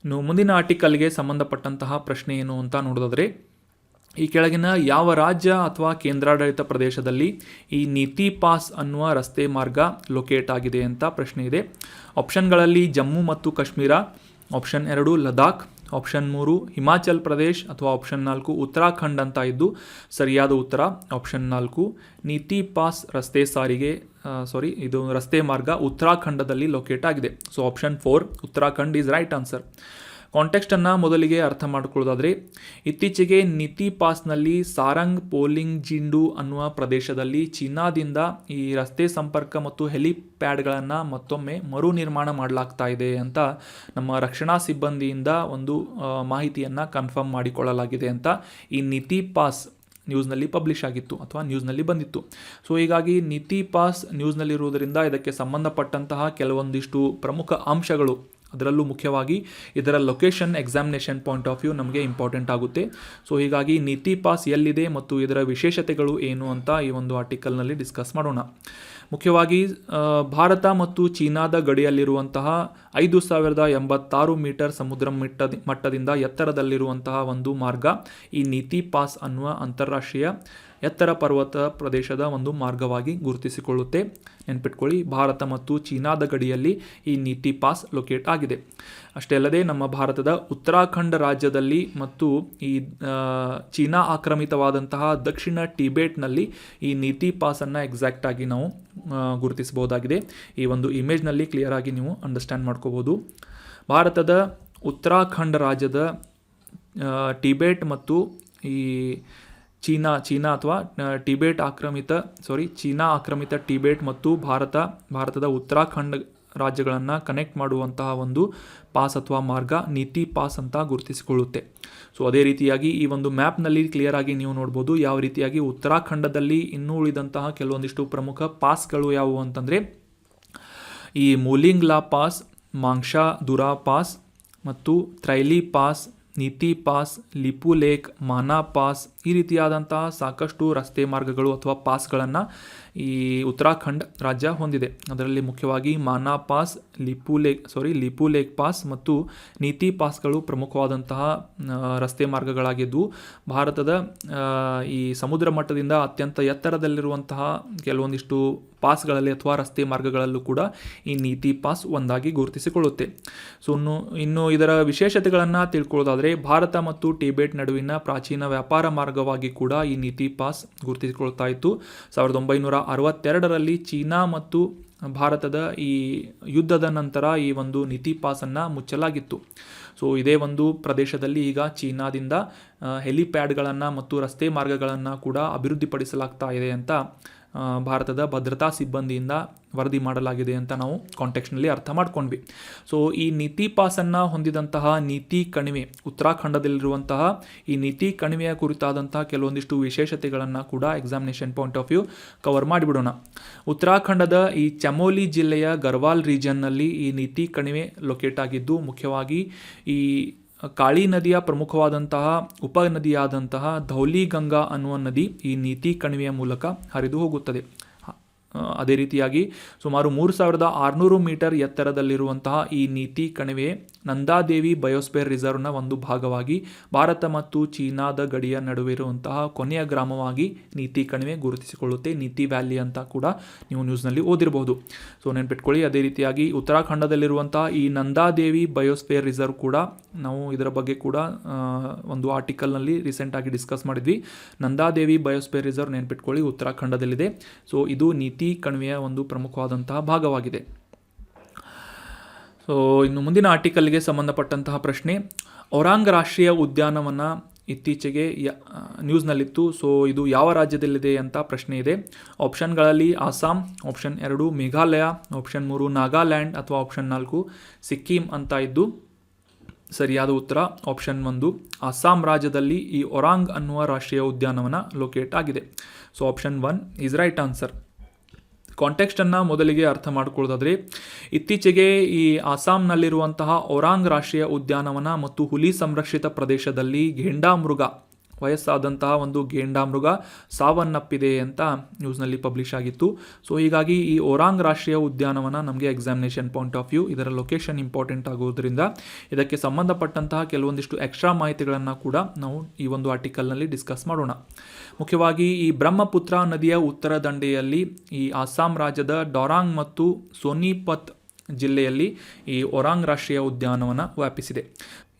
ಇನ್ನು ಮುಂದಿನ ಆರ್ಟಿಕಲ್ಗೆ ಸಂಬಂಧಪಟ್ಟಂತಹ ಪ್ರಶ್ನೆ ಏನು ಅಂತ ನೋಡೋದಾದರೆ, ಈ ಕೆಳಗಿನ ಯಾವ ರಾಜ್ಯ ಅಥವಾ ಕೇಂದ್ರಾಡಳಿತ ಪ್ರದೇಶದಲ್ಲಿ ಈ ನೀತಿ ಪಾಸ್ ಅನ್ನುವ ರಸ್ತೆ ಮಾರ್ಗ ಲೊಕೇಟ್ ಆಗಿದೆ ಅಂತ ಪ್ರಶ್ನೆ ಇದೆ. ಆಪ್ಷನ್ಗಳಲ್ಲಿ ಜಮ್ಮು ಮತ್ತು ಕಾಶ್ಮೀರ, ಆಪ್ಷನ್ 2 ಲದಾಖ್, ಆಪ್ಷನ್ 3 ಹಿಮಾಚಲ್ ಪ್ರದೇಶ್ ಅಥವಾ ಆಪ್ಷನ್ 4 ಉತ್ತರಾಖಂಡ್ ಅಂತ ಇದ್ದು ಸರಿಯಾದ ಉತ್ತರ ಆಪ್ಷನ್ 4 ನೀತಿ ಪಾಸ್ ಇದು ರಸ್ತೆ ಮಾರ್ಗ ಉತ್ತರಾಖಂಡದಲ್ಲಿ ಲೊಕೇಟ್ ಆಗಿದೆ. So option 4 Uttarakhand is right answer. ಕಾಂಟೆಕ್ಸ್ಟನ್ನು ಮೊದಲಿಗೆ ಅರ್ಥ ಮಾಡ್ಕೊಳ್ಳೋದಾದರೆ, ಇತ್ತೀಚೆಗೆ ನೀತಿ ಪಾಸ್ನಲ್ಲಿ ಸಾರಂಗ್ ಪೋಲಿಂಗ್ ಜಿಂಡು ಅನ್ನುವ ಪ್ರದೇಶದಲ್ಲಿ ಚೀನಾದಿಂದ ಈ ರಸ್ತೆ ಸಂಪರ್ಕ ಮತ್ತು ಹೆಲಿಪ್ಯಾಡ್ಗಳನ್ನು ಮತ್ತೊಮ್ಮೆ ಮರು ನಿರ್ಮಾಣ ಮಾಡಲಾಗ್ತಾ ಇದೆ ಅಂತ ನಮ್ಮ ರಕ್ಷಣಾ ಸಿಬ್ಬಂದಿಯಿಂದ ಒಂದು ಮಾಹಿತಿಯನ್ನು ಕನ್ಫರ್ಮ್ ಮಾಡಿಕೊಳ್ಳಲಾಗಿದೆ ಅಂತ ಈ ನೀತಿ ಪಾಸ್ ನ್ಯೂಸ್ನಲ್ಲಿ ಪಬ್ಲಿಷ್ ಆಗಿತ್ತು ಅಥವಾ ನ್ಯೂಸ್ನಲ್ಲಿ ಬಂದಿತ್ತು. ಸೊ ಹೀಗಾಗಿ ನೀತಿ ಪಾಸ್ ನ್ಯೂಸ್ನಲ್ಲಿರುವುದರಿಂದ ಇದಕ್ಕೆ ಸಂಬಂಧಪಟ್ಟಂತಹ ಕೆಲವೊಂದಿಷ್ಟು ಪ್ರಮುಖ ಅಂಶಗಳು, ಅದರಲ್ಲೂ ಮುಖ್ಯವಾಗಿ ಇದರ location examination point of view ನಮಗೆ ಇಂಪಾರ್ಟೆಂಟ್ ಆಗುತ್ತೆ. ಸೊ ಹೀಗಾಗಿ ನೀತಿ ಪಾಸ್ ಎಲ್ಲಿದೆ ಮತ್ತು ಇದರ ವಿಶೇಷತೆಗಳು ಏನು ಅಂತ ಈ ಒಂದು ಆರ್ಟಿಕಲ್ನಲ್ಲಿ ಡಿಸ್ಕಸ್ ಮಾಡೋಣ. ಮುಖ್ಯವಾಗಿ ಭಾರತ ಮತ್ತು ಚೀನಾದ ಗಡಿಯಲ್ಲಿರುವಂತಹ 5086 ಮೀಟರ್ ಸಮುದ್ರ ಮಟ್ಟದಿಂದ ಎತ್ತರದಲ್ಲಿರುವಂತಹ ಒಂದು ಮಾರ್ಗ ಈ ನೀತಿ ಪಾಸ್ ಅನ್ನುವ ಅಂತಾರಾಷ್ಟ್ರೀಯ ಎತ್ತರ ಪರ್ವತ ಪ್ರದೇಶದ ಒಂದು ಮಾರ್ಗವಾಗಿ ಗುರುತಿಸಿಕೊಳ್ಳುತ್ತೆ. ನೆನ್ಪಿಟ್ಕೊಳ್ಳಿ, ಭಾರತ ಮತ್ತು ಚೀನಾದ ಗಡಿಯಲ್ಲಿ ಈ ನೀತಿ ಪಾಸ್ ಲೊಕೇಟ್ ಆಗಿದೆ. ಅಷ್ಟೇ ಅಲ್ಲದೆ ನಮ್ಮ ಭಾರತದ ಉತ್ತರಾಖಂಡ ರಾಜ್ಯದಲ್ಲಿ ಮತ್ತು ಈ ಚೀನಾ ಆಕ್ರಮಿತವಾದಂತಹ ದಕ್ಷಿಣ ಟಿಬೇಟ್ನಲ್ಲಿ ಈ ನೀತಿ ಪಾಸನ್ನು ಎಕ್ಸಾಕ್ಟಾಗಿ ನಾವು ಗುರುತಿಸಬಹುದಾಗಿದೆ. ಈ ಒಂದು ಇಮೇಜ್ನಲ್ಲಿ ಕ್ಲಿಯರ್ ಆಗಿ ನೀವು ಅಂಡರ್ಸ್ಟ್ಯಾಂಡ್ ಮಾಡ್ಕೋಬೋದು. ಭಾರತದ ಉತ್ತರಾಖಂಡ ರಾಜ್ಯದ ಟಿಬೇಟ್ ಮತ್ತು ಈ ಚೀನಾ ಅಥವಾ ಚೀನಾ ಆಕ್ರಮಿತ ಟಿಬೇಟ್ ಮತ್ತು ಭಾರತದ ಉತ್ತರಾಖಂಡ ರಾಜ್ಯಗಳನ್ನು ಕನೆಕ್ಟ್ ಮಾಡುವಂತಹ ಒಂದು ಪಾಸ್ ಅಥವಾ ಮಾರ್ಗ ನೀತಿ ಪಾಸ್ ಅಂತ ಗುರುತಿಸಿಕೊಳ್ಳುತ್ತೆ. ಸೊ ಅದೇ ರೀತಿಯಾಗಿ ಈ ಒಂದು ಮ್ಯಾಪ್ನಲ್ಲಿ ಕ್ಲಿಯರ್ ಆಗಿ ನೀವು ನೋಡ್ಬೋದು ಯಾವ ರೀತಿಯಾಗಿ ಉತ್ತರಾಖಂಡದಲ್ಲಿ ಇನ್ನೂ ಉಳಿದಂತಹ ಕೆಲವೊಂದಿಷ್ಟು ಪ್ರಮುಖ ಪಾಸ್ಗಳು ಯಾವುವು ಅಂತಂದರೆ ಈ ಮೂಲಿಂಗ್ಲಾ ಪಾಸ್, ಮಾಂಗ್ಶಾ ದುರಾ ಪಾಸ್ ಮತ್ತು ತ್ರೈಲಿ ಪಾಸ್, ನೀತಿ ಪಾಸ್, ಲಿಪು ಲೇಕ್, ಮಾನಾ ಪಾಸ್, ಈ ರೀತಿಯಾದಂತಹ ಸಾಕಷ್ಟು ರಸ್ತೆ ಮಾರ್ಗಗಳು ಅಥವಾ ಪಾಸ್ಗಳನ್ನು ಈ ಉತ್ತರಾಖಂಡ್ ರಾಜ್ಯ ಹೊಂದಿದೆ. ಅದರಲ್ಲಿ ಮುಖ್ಯವಾಗಿ ಮಾನಾ ಪಾಸ್, ಲಿಪು ಲೇಕ್ ಪಾಸ್ ಮತ್ತು ನೀತಿ ಪಾಸ್ಗಳು ಪ್ರಮುಖವಾದಂತಹ ರಸ್ತೆ ಮಾರ್ಗಗಳಾಗಿದ್ದು ಭಾರತದ ಈ ಸಮುದ್ರ ಮಟ್ಟದಿಂದ ಅತ್ಯಂತ ಎತ್ತರದಲ್ಲಿರುವಂತಹ ಕೆಲವೊಂದಿಷ್ಟು ಪಾಸ್ಗಳಲ್ಲಿ ಅಥವಾ ರಸ್ತೆ ಮಾರ್ಗಗಳಲ್ಲೂ ಕೂಡ ಈ ನೀತಿ ಪಾಸ್ ಒಂದಾಗಿ ಗುರುತಿಸಿಕೊಳ್ಳುತ್ತೆ. ಸೊ ಇನ್ನು ಇದರ ವಿಶೇಷತೆಗಳನ್ನು ತಿಳ್ಕೊಳ್ಳೋದಾದರೆ ಭಾರತ ಮತ್ತು ಟಿಬೇಟ್ ನಡುವಿನ ಪ್ರಾಚೀನ ವ್ಯಾಪಾರ ಮಾರ್ಗವಾಗಿ ಕೂಡ ಈ ನೀತಿ ಪಾಸ್ ಗುರುತಿಸಿಕೊಳ್ತಾ ಇತ್ತು. 1962ರಲ್ಲಿ ಚೀನಾ ಮತ್ತು ಭಾರತದ ಈ ಯುದ್ಧದ ನಂತರ ಈ ಒಂದು ನೀತಿ ಪಾಸನ್ನು ಮುಚ್ಚಲಾಗಿತ್ತು. ಸೊ ಇದೇ ಒಂದು ಪ್ರದೇಶದಲ್ಲಿ ಈಗ ಚೀನಾದಿಂದ ಹೆಲಿಪ್ಯಾಡ್ಗಳನ್ನು ಮತ್ತು ರಸ್ತೆ ಮಾರ್ಗಗಳನ್ನು ಕೂಡ ಅಭಿವೃದ್ಧಿಪಡಿಸಲಾಗ್ತಾ ಇದೆ ಅಂತ ಭಾರತದ ಭದ್ರತಾ ಸಿಬ್ಬಂದಿಯಿಂದ ವರದಿ ಮಾಡಲಾಗಿದೆ ಅಂತ ನಾವು ಕಾಂಟೆಕ್ಸ್ಟ್ನಲ್ಲಿ ಅರ್ಥ ಮಾಡ್ಕೊಂಡ್ವಿ. ಸೊ ಈ ನೀತಿ ಪಾಸನ್ನು ಹೊಂದಿದಂತಹ ನೀತಿ ಕಣಿವೆ, ಉತ್ತರಾಖಂಡದಲ್ಲಿರುವಂತಹ ಈ ನೀತಿ ಕಣಿವೆಯ ಕುರಿತಾದಂತಹ ಕೆಲವೊಂದಿಷ್ಟು ವಿಶೇಷತೆಗಳನ್ನು ಕೂಡ examination point of view cover ಮಾಡಿಬಿಡೋಣ. ಉತ್ತರಾಖಂಡದ ಈ ಚಮೋಲಿ ಜಿಲ್ಲೆಯ ಗರ್ವಾಲ್ ರೀಜನ್ನಲ್ಲಿ ಈ ನೀತಿ ಕಣಿವೆ ಲೊಕೇಟ್ ಆಗಿದ್ದು ಮುಖ್ಯವಾಗಿ ಈ ಕಾಳಿ ನದಿಯ ಪ್ರಮುಖವಾದಂತಹ ಉಪನದಿಯಾದಂತಹ ಧೌಲಿ ಗಂಗಾ ಅನ್ನುವ ನದಿ ಈ ನೀತಿ ಕಣಿವೆಯ ಮೂಲಕ ಹರಿದು ಹೋಗುತ್ತದೆ. ಅದೇ ರೀತಿಯಾಗಿ ಸುಮಾರು 3600 ಮೀಟರ್ ಎತ್ತರದಲ್ಲಿರುವಂತಹ ಈ ನೀತಿ ಕಣಿವೆ ನಂದಾದೇವಿ ಬಯೋಸ್ಫಿಯರ್ ರಿಸರ್ವ್ನ ಒಂದು ಭಾಗವಾಗಿ ಭಾರತ ಮತ್ತು ಚೀನಾದ ಗಡಿಯ ನಡುವೆ ಇರುವಂತಹ ಕೊನೆಯ ಗ್ರಾಮವಾಗಿ ನೀತಿ ಕಣಿವೆ ಗುರುತಿಸಿಕೊಳ್ಳುತ್ತೆ. ನೀತಿ ವ್ಯಾಲಿ ಅಂತ ಕೂಡ ನೀವು ನ್ಯೂಸ್ನಲ್ಲಿ ಓದಿರಬಹುದು. ಸೊ ನೆನ್ಪಿಟ್ಕೊಳ್ಳಿ. ಅದೇ ರೀತಿಯಾಗಿ ಉತ್ತರಾಖಂಡದಲ್ಲಿರುವಂತಹ ಈ ನಂದಾದೇವಿ ಬಯೋಸ್ಫಿಯರ್ ರಿಸರ್ವ್ ಕೂಡ ನಾವು ಇದರ ಬಗ್ಗೆ ಕೂಡ ಒಂದು ಆರ್ಟಿಕಲ್ನಲ್ಲಿ ರೀಸೆಂಟಾಗಿ ಡಿಸ್ಕಸ್ ಮಾಡಿದ್ವಿ. ನಂದಾದೇವಿ ಬಯೋಸ್ಫಿಯರ್ ರಿಸರ್ವ್ ನೆನ್ಪಿಟ್ಕೊಳ್ಳಿ ಉತ್ತರಾಖಂಡದಲ್ಲಿದೆ. ಸೊ ಇದು ನೀತಿ ಕಣಿವೆಯ ಒಂದು ಪ್ರಮುಖವಾದಂತಹ ಭಾಗವಾಗಿದೆ. ಸೊ ಇನ್ನು ಮುಂದಿನ ಆರ್ಟಿಕಲ್ಗೆ ಸಂಬಂಧಪಟ್ಟಂತಹ ಪ್ರಶ್ನೆ, ಔರಾಂಗ್ ರಾಷ್ಟ್ರೀಯ ಉದ್ಯಾನವನ ಇತ್ತೀಚೆಗೆ ನ್ಯೂಸ್ನಲ್ಲಿತ್ತು. ಸೊ ಇದು ಯಾವ ರಾಜ್ಯದಲ್ಲಿದೆ ಅಂತ ಪ್ರಶ್ನೆ ಇದೆ. ಆಪ್ಷನ್ಗಳಲ್ಲಿ ಆಸಾಮ್, ಆಪ್ಷನ್ 2 ಮೇಘಾಲಯ, ಆಪ್ಷನ್ 3 ನಾಗಾಲ್ಯಾಂಡ್ ಅಥವಾ ಆಪ್ಷನ್ 4 ಸಿಕ್ಕಿಂ ಅಂತ ಇದ್ದು ಸರಿಯಾದ ಉತ್ತರ ಆಪ್ಷನ್ 1 ಅಸ್ಸಾಂ ರಾಜ್ಯದಲ್ಲಿ ಈ ಔರಾಂಗ್ ಅನ್ನುವ ರಾಷ್ಟ್ರೀಯ ಉದ್ಯಾನವನ ಲೊಕೇಟ್ ಆಗಿದೆ. So option 1 is right answer. ಕಾಂಟೆಕ್ಸ್ಟನ್ನು ಮೊದಲಿಗೆ ಅರ್ಥ ಮಾಡ್ಕೊಳ್ಳೋದಾದರೆ ಇತ್ತೀಚೆಗೆ ಈ ಅಸ್ಸಾಂನಲ್ಲಿರುವಂತಹ ಔರಾಂಗ್ ರಾಷ್ಟ್ರೀಯ ಉದ್ಯಾನವನ ಮತ್ತು ಹುಲಿ ಸಂರಕ್ಷಿತ ಪ್ರದೇಶದಲ್ಲಿ ಘೇಂಡಾಮೃಗ, ವಯಸ್ಸಾದಂತಹ ಒಂದು ಘೇಂಡಾಮೃಗ ಸಾವನ್ನಪ್ಪಿದೆ ಅಂತ ನ್ಯೂಸ್ನಲ್ಲಿ ಪಬ್ಲಿಷ್ ಆಗಿತ್ತು. ಸೊ ಹೀಗಾಗಿ ಈ ಔರಾಂಗ್ ರಾಷ್ಟ್ರೀಯ ಉದ್ಯಾನವನ ನಮಗೆ ಎಕ್ಸಾಮಿನೇಷನ್ ಪಾಯಿಂಟ್ ಆಫ್ ವ್ಯೂ ಇದರ ಲೊಕೇಶನ್ ಇಂಪಾರ್ಟೆಂಟ್ ಆಗೋದ್ರಿಂದ ಇದಕ್ಕೆ ಸಂಬಂಧಪಟ್ಟಂತಹ ಕೆಲವೊಂದಿಷ್ಟು ಎಕ್ಸ್ಟ್ರಾ ಮಾಹಿತಿಗಳನ್ನು ಕೂಡ ನಾವು ಈ ಒಂದು ಆರ್ಟಿಕಲ್ನಲ್ಲಿ ಡಿಸ್ಕಸ್ ಮಾಡೋಣ. ಮುಖ್ಯವಾಗಿ ಈ ಬ್ರಹ್ಮಪುತ್ರ ನದಿಯ ಉತ್ತರ ದಂಡೆಯಲ್ಲಿ ಈ ಅಸ್ಸಾಂ ರಾಜ್ಯದ ಡಾರಾಂಗ್ ಮತ್ತು ಸೋನಿಪತ್ ಜಿಲ್ಲೆಯಲ್ಲಿ ಈ ಔರಾಂಗ್ ರಾಷ್ಟ್ರೀಯ ಉದ್ಯಾನವನ ವ್ಯಾಪಿಸಿದೆ.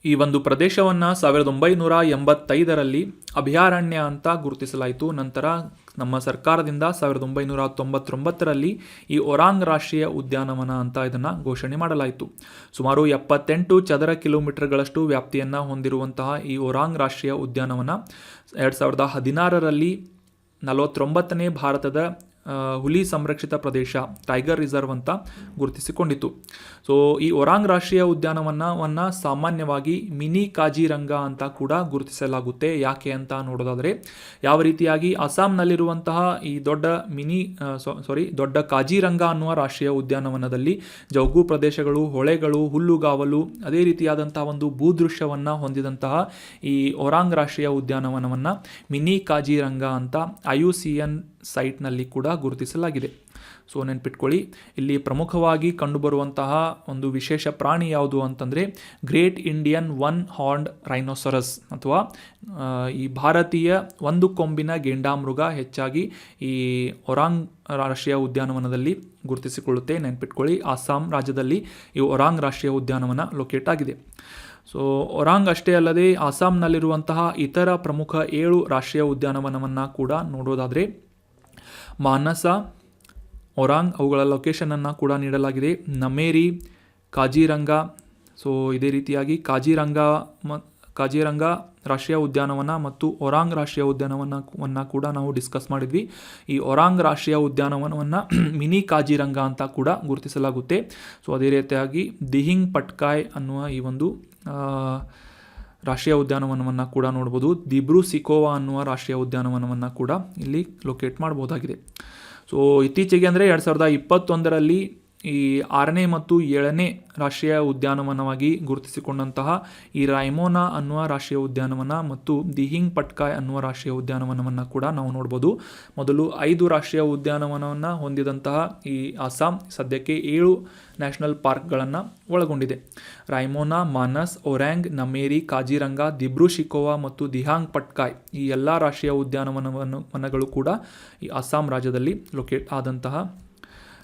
ಈ ಒಂದು ಪ್ರದೇಶವನ್ನು 1985ರಲ್ಲಿ ಅಭಯಾರಣ್ಯ ಅಂತ ಗುರುತಿಸಲಾಯಿತು. ನಂತರ ನಮ್ಮ ಸರ್ಕಾರದಿಂದ 1999ರಲ್ಲಿ ಈ ಔರಾಂಗ್ ರಾಷ್ಟ್ರೀಯ ಉದ್ಯಾನವನ ಅಂತ ಇದನ್ನು ಘೋಷಣೆ ಮಾಡಲಾಯಿತು. ಸುಮಾರು 78 ಚದರ ಕಿಲೋಮೀಟರ್ಗಳಷ್ಟು ವ್ಯಾಪ್ತಿಯನ್ನು ಹೊಂದಿರುವಂತಹ ಈ ಔರಾಂಗ್ ರಾಷ್ಟ್ರೀಯ ಉದ್ಯಾನವನ 2016ರಲ್ಲಿ 49ನೇ ಭಾರತದ ಹುಲಿ ಸಂರಕ್ಷಿತ ಪ್ರದೇಶ, ಟೈಗರ್ ರಿಸರ್ವ್ ಅಂತ ಗುರುತಿಸಿಕೊಂಡಿತು. ಸೊ ಈ ಒರಾಂಗ್ ರಾಷ್ಟ್ರೀಯ ಉದ್ಯಾನವನವನ್ನು ಸಾಮಾನ್ಯವಾಗಿ ಮಿನಿ ಕಾಜಿರಂಗ ಅಂತ ಕೂಡ ಗುರುತಿಸಲಾಗುತ್ತೆ. ಯಾಕೆ ಅಂತ ನೋಡೋದಾದರೆ, ಯಾವ ರೀತಿಯಾಗಿ ಅಸ್ಸಾಂನಲ್ಲಿರುವಂತಹ ಈ ದೊಡ್ಡ ಕಾಜಿರಂಗ ಅನ್ನುವ ರಾಷ್ಟ್ರೀಯ ಉದ್ಯಾನವನದಲ್ಲಿ ಜೌಗು ಪ್ರದೇಶಗಳು, ಹೊಳೆಗಳು, ಹುಲ್ಲುಗಾವಲು, ಅದೇ ರೀತಿಯಾದಂತಹ ಒಂದು ಭೂದೃಶ್ಯವನ್ನು ಹೊಂದಿದಂತಹ ಈ ಒರಾಂಗ್ ರಾಷ್ಟ್ರೀಯ ಉದ್ಯಾನವನವನ್ನು ಮಿನಿ ಕಾಜಿರಂಗ ಅಂತ IUCN ಸೈಟ್ನಲ್ಲಿ ಕೂಡ ಗುರುತಿಸಲಾಗಿದೆ. ಸೊ ನೆನ್ಪಿಟ್ಕೊಳ್ಳಿ, ಇಲ್ಲಿ ಪ್ರಮುಖವಾಗಿ ಕಂಡುಬರುವಂತಹ ಒಂದು ವಿಶೇಷ ಪ್ರಾಣಿ ಯಾವುದು ಅಂತಂದರೆ great Indian one horned rhinoceros ಅಥವಾ ಈ ಭಾರತೀಯ ಒಂದು ಕೊಂಬಿನ ಗೆಂಡಾಮೃಗ ಹೆಚ್ಚಾಗಿ ಈ ಒರಾಂಗ್ ರಾಷ್ಟ್ರೀಯ ಉದ್ಯಾನವನದಲ್ಲಿ ಗುರುತಿಸಿಕೊಳ್ಳುತ್ತೆ. ನೆನ್ಪಿಟ್ಕೊಳ್ಳಿ, ಅಸ್ಸಾಂ ರಾಜ್ಯದಲ್ಲಿ ಈ ಒರಾಂಗ್ ರಾಷ್ಟ್ರೀಯ ಉದ್ಯಾನವನ ಲೊಕೇಟ್ ಆಗಿದೆ. ಸೊ ಒರಾಂಗ್ ಅಷ್ಟೇ ಅಲ್ಲದೆ ಅಸ್ಸಾಂನಲ್ಲಿರುವಂತಹ ಇತರ ಪ್ರಮುಖ 7 ರಾಷ್ಟ್ರೀಯ ಉದ್ಯಾನವನವನ್ನು ಕೂಡ ನೋಡೋದಾದರೆ ಮಾನಸ, ಒರಾಂಗ್, ಅವುಗಳ ಲೊಕೇಶನನ್ನು ಕೂಡ ನೀಡಲಾಗಿದೆ. ನಮೇರಿ, ಕಾಜಿರಂಗ. ಸೊ ಇದೇ ರೀತಿಯಾಗಿ ಕಾಜಿರಂಗ ರಾಷ್ಟ್ರೀಯ ಉದ್ಯಾನವನ ಮತ್ತು ಒರಾಂಗ್ ರಾಷ್ಟ್ರೀಯ ಉದ್ಯಾನವನವನ್ನು ಕೂಡ ನಾವು ಡಿಸ್ಕಸ್ ಮಾಡಿದ್ವಿ. ಈ ಒರಾಂಗ್ ರಾಷ್ಟ್ರೀಯ ಉದ್ಯಾನವನವನ್ನು ಮಿನಿ ಕಾಜಿರಂಗ ಅಂತ ಕೂಡ ಗುರುತಿಸಲಾಗುತ್ತೆ. ಸೊ ಅದೇ ರೀತಿಯಾಗಿ ದಿಹಿಂಗ್ ಪಟ್ಕಾಯ್ ಅನ್ನುವ ಈ ಒಂದು ರಾಷ್ಟ್ರೀಯ ಉದ್ಯಾನವನವನ್ನು ಕೂಡ ನೋಡ್ಬೋದು. ದಿಬ್ರು ಸಿಕೋವಾ ಅನ್ನುವ ರಾಷ್ಟ್ರೀಯ ಉದ್ಯಾನವನವನ್ನು ಕೂಡ ಇಲ್ಲಿ ಲೊಕೇಟ್ ಮಾಡ್ಬೋದಾಗಿದೆ. ಸೊ ಇತ್ತೀಚೆಗೆ ಅಂದರೆ 2021ರಲ್ಲಿ ಈ 6ನೇ ಮತ್ತು 7ನೇ ರಾಷ್ಟ್ರೀಯ ಉದ್ಯಾನವನವಾಗಿ ಗುರುತಿಸಿಕೊಂಡಂತಹ ಈ ರೈಮೋನಾ ಅನ್ನುವ ರಾಷ್ಟ್ರೀಯ ಉದ್ಯಾನವನ ಮತ್ತು ದಿಹಿಂಗ್ ಪಟ್ಕಾಯ್ ಅನ್ನುವ ರಾಷ್ಟ್ರೀಯ ಉದ್ಯಾನವನವನ್ನು ಕೂಡ ನಾವು ನೋಡ್ಬೋದು. ಮೊದಲು 5 ರಾಷ್ಟ್ರೀಯ ಉದ್ಯಾನವನವನ್ನು ಹೊಂದಿದಂತಹ ಈ ಅಸ್ಸಾಂ ಸದ್ಯಕ್ಕೆ 7 ನ್ಯಾಷನಲ್ ಪಾರ್ಕ್ಗಳನ್ನು ಒಳಗೊಂಡಿದೆ. ರೈಮೋನಾ, ಮಾನಸ್, ಒರಾಂಗ್, ನಮೇರಿ, ಕಾಜಿರಂಗ, ದಿಬ್ರು ಶಿಕೋವಾ ಮತ್ತು ದಿಹಾಂಗ್ ಪಟ್ಕಾಯ್ ಈ ಎಲ್ಲ ರಾಷ್ಟ್ರೀಯ ಉದ್ಯಾನವನಗಳು ಕೂಡ ಈ ಅಸ್ಸಾಂ ರಾಜ್ಯದಲ್ಲಿ ಲೊಕೇಟ್ ಆದಂತಹ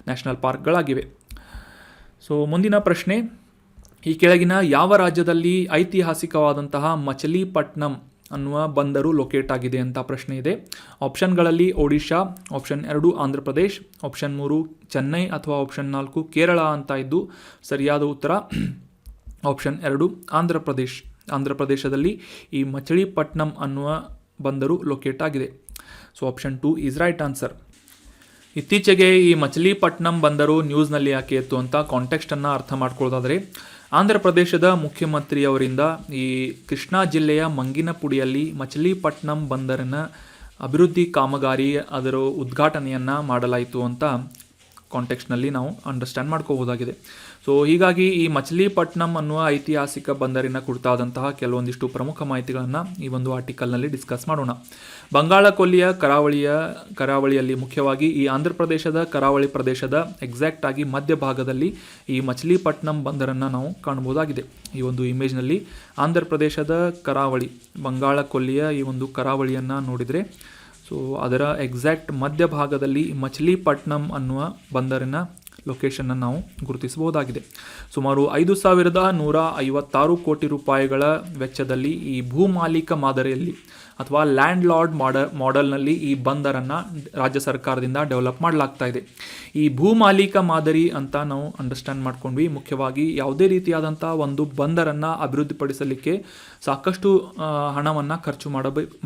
ನ್ಯಾಷನಲ್ ಪಾರ್ಕ್ಗಳಾಗಿವೆ. ಸೊ ಮುಂದಿನ ಪ್ರಶ್ನೆ, ಈ ಕೆಳಗಿನ ಯಾವ ರಾಜ್ಯದಲ್ಲಿ ಐತಿಹಾಸಿಕವಾದಂತಹ ಮಚಲಿಪಟ್ನಂ ಅನ್ನುವ ಬಂದರು ಲೊಕೇಟ್ ಆಗಿದೆ ಅಂತ ಪ್ರಶ್ನೆ ಇದೆ. ಆಪ್ಷನ್ಗಳಲ್ಲಿ ಒಡಿಶಾ, ಆಪ್ಷನ್ 2 ಆಂಧ್ರ ಪ್ರದೇಶ್, ಆಪ್ಷನ್ 3 ಚೆನ್ನೈ ಅಥವಾ ಆಪ್ಷನ್ 4 ಕೇರಳ ಅಂತ ಇದ್ದು ಸರಿಯಾದ ಉತ್ತರ ಆಪ್ಷನ್ 2 ಆಂಧ್ರ ಪ್ರದೇಶ್. ಆಂಧ್ರ ಪ್ರದೇಶದಲ್ಲಿ ಈ ಮಚಲಿಪಟ್ನಂ ಅನ್ನುವ ಬಂದರು ಲೊಕೇಟ್ ಆಗಿದೆ. So option 2 is right answer. ಇತ್ತೀಚೆಗೆ ಈ ಮಚಲಿಪಟ್ನಂ ಬಂದರು ನ್ಯೂಸ್ನಲ್ಲಿ ಯಾಕೆ ಇತ್ತು ಅಂತ ಕಾಂಟೆಕ್ಸ್ಟನ್ನು ಅರ್ಥ ಮಾಡ್ಕೊಳ್ಳೋದಾದರೆ, ಆಂಧ್ರ ಪ್ರದೇಶದ ಮುಖ್ಯಮಂತ್ರಿಯವರಿಂದ ಈ ಕೃಷ್ಣಾ ಜಿಲ್ಲೆಯ ಮಂಗಿನಪುಡಿಯಲ್ಲಿ ಮಚಲಿಪಟ್ನಂ ಬಂದರಿನ ಅಭಿವೃದ್ಧಿ ಕಾಮಗಾರಿ ಅದರ ಉದ್ಘಾಟನೆಯನ್ನು ಮಾಡಲಾಯಿತು ಅಂತ ಕಾಂಟೆಕ್ಸ್ಟ್ನಲ್ಲಿ ನಾವು ಅಂಡರ್ಸ್ಟ್ಯಾಂಡ್ ಮಾಡ್ಕೋಬೋದಾಗಿದೆ. ಸೊ ಹೀಗಾಗಿ ಈ ಮಚಲಿಪಟ್ನಂ ಅನ್ನುವ ಐತಿಹಾಸಿಕ ಬಂದರಿನ ಕುರಿತಾದಂತಹ ಕೆಲವೊಂದಿಷ್ಟು ಪ್ರಮುಖ ಮಾಹಿತಿಗಳನ್ನು ಈ ಒಂದು ಆರ್ಟಿಕಲ್ನಲ್ಲಿ ಡಿಸ್ಕಸ್ ಮಾಡೋಣ. ಬಂಗಾಳ ಕೊಲ್ಲಿಯ ಕರಾವಳಿಯಲ್ಲಿ ಮುಖ್ಯವಾಗಿ ಈ ಆಂಧ್ರ ಪ್ರದೇಶದ ಕರಾವಳಿ ಪ್ರದೇಶದ ಎಕ್ಸಾಕ್ಟ್ ಆಗಿ ಮಧ್ಯಭಾಗದಲ್ಲಿ ಈ ಮಚಲಿಪಟ್ನಂ ಬಂದರನ್ನು ನಾವು ಕಾಣಬಹುದಾಗಿದೆ. ಈ ಒಂದು ಇಮೇಜ್ನಲ್ಲಿ ಆಂಧ್ರ ಪ್ರದೇಶದ ಕರಾವಳಿ, ಬಂಗಾಳ ಕೊಲ್ಲಿಯ ಈ ಒಂದು ಕರಾವಳಿಯನ್ನು ನೋಡಿದರೆ ಸೊ ಅದರ ಎಕ್ಸಾಕ್ಟ್ ಮಧ್ಯಭಾಗದಲ್ಲಿ ಮಚಲಿಪಟ್ನಂ ಅನ್ನುವ ಬಂದರಿನ ಲೊಕೇಶನ್ನ ನಾವು ಗುರುತಿಸಬಹುದಾಗಿದೆ. ಸುಮಾರು 5,156 ಕೋಟಿ ರೂಪಾಯಿಗಳ ವೆಚ್ಚದಲ್ಲಿ ಈ ಭೂಮಾಲೀಕ ಮಾದರಿಯಲ್ಲಿ ಅಥವಾ ಲ್ಯಾಂಡ್ ಲಾರ್ಡ್ ಮಾಡೆಲ್ನಲ್ಲಿ ಈ ಬಂದರನ್ನು ರಾಜ್ಯ ಸರ್ಕಾರದಿಂದ ಡೆವಲಪ್ ಮಾಡಲಾಗ್ತಾ ಇದೆ. ಈ ಭೂಮಾಲೀಕ ಮಾದರಿ ಅಂತ ನಾವು ಅಂಡರ್ಸ್ಟ್ಯಾಂಡ್ ಮಾಡ್ಕೊಂಡ್ವಿ. ಮುಖ್ಯವಾಗಿ ಯಾವುದೇ ರೀತಿಯಾದಂಥ ಒಂದು ಬಂದರನ್ನು ಅಭಿವೃದ್ಧಿಪಡಿಸಲಿಕ್ಕೆ ಸಾಕಷ್ಟು ಹಣವನ್ನು ಖರ್ಚು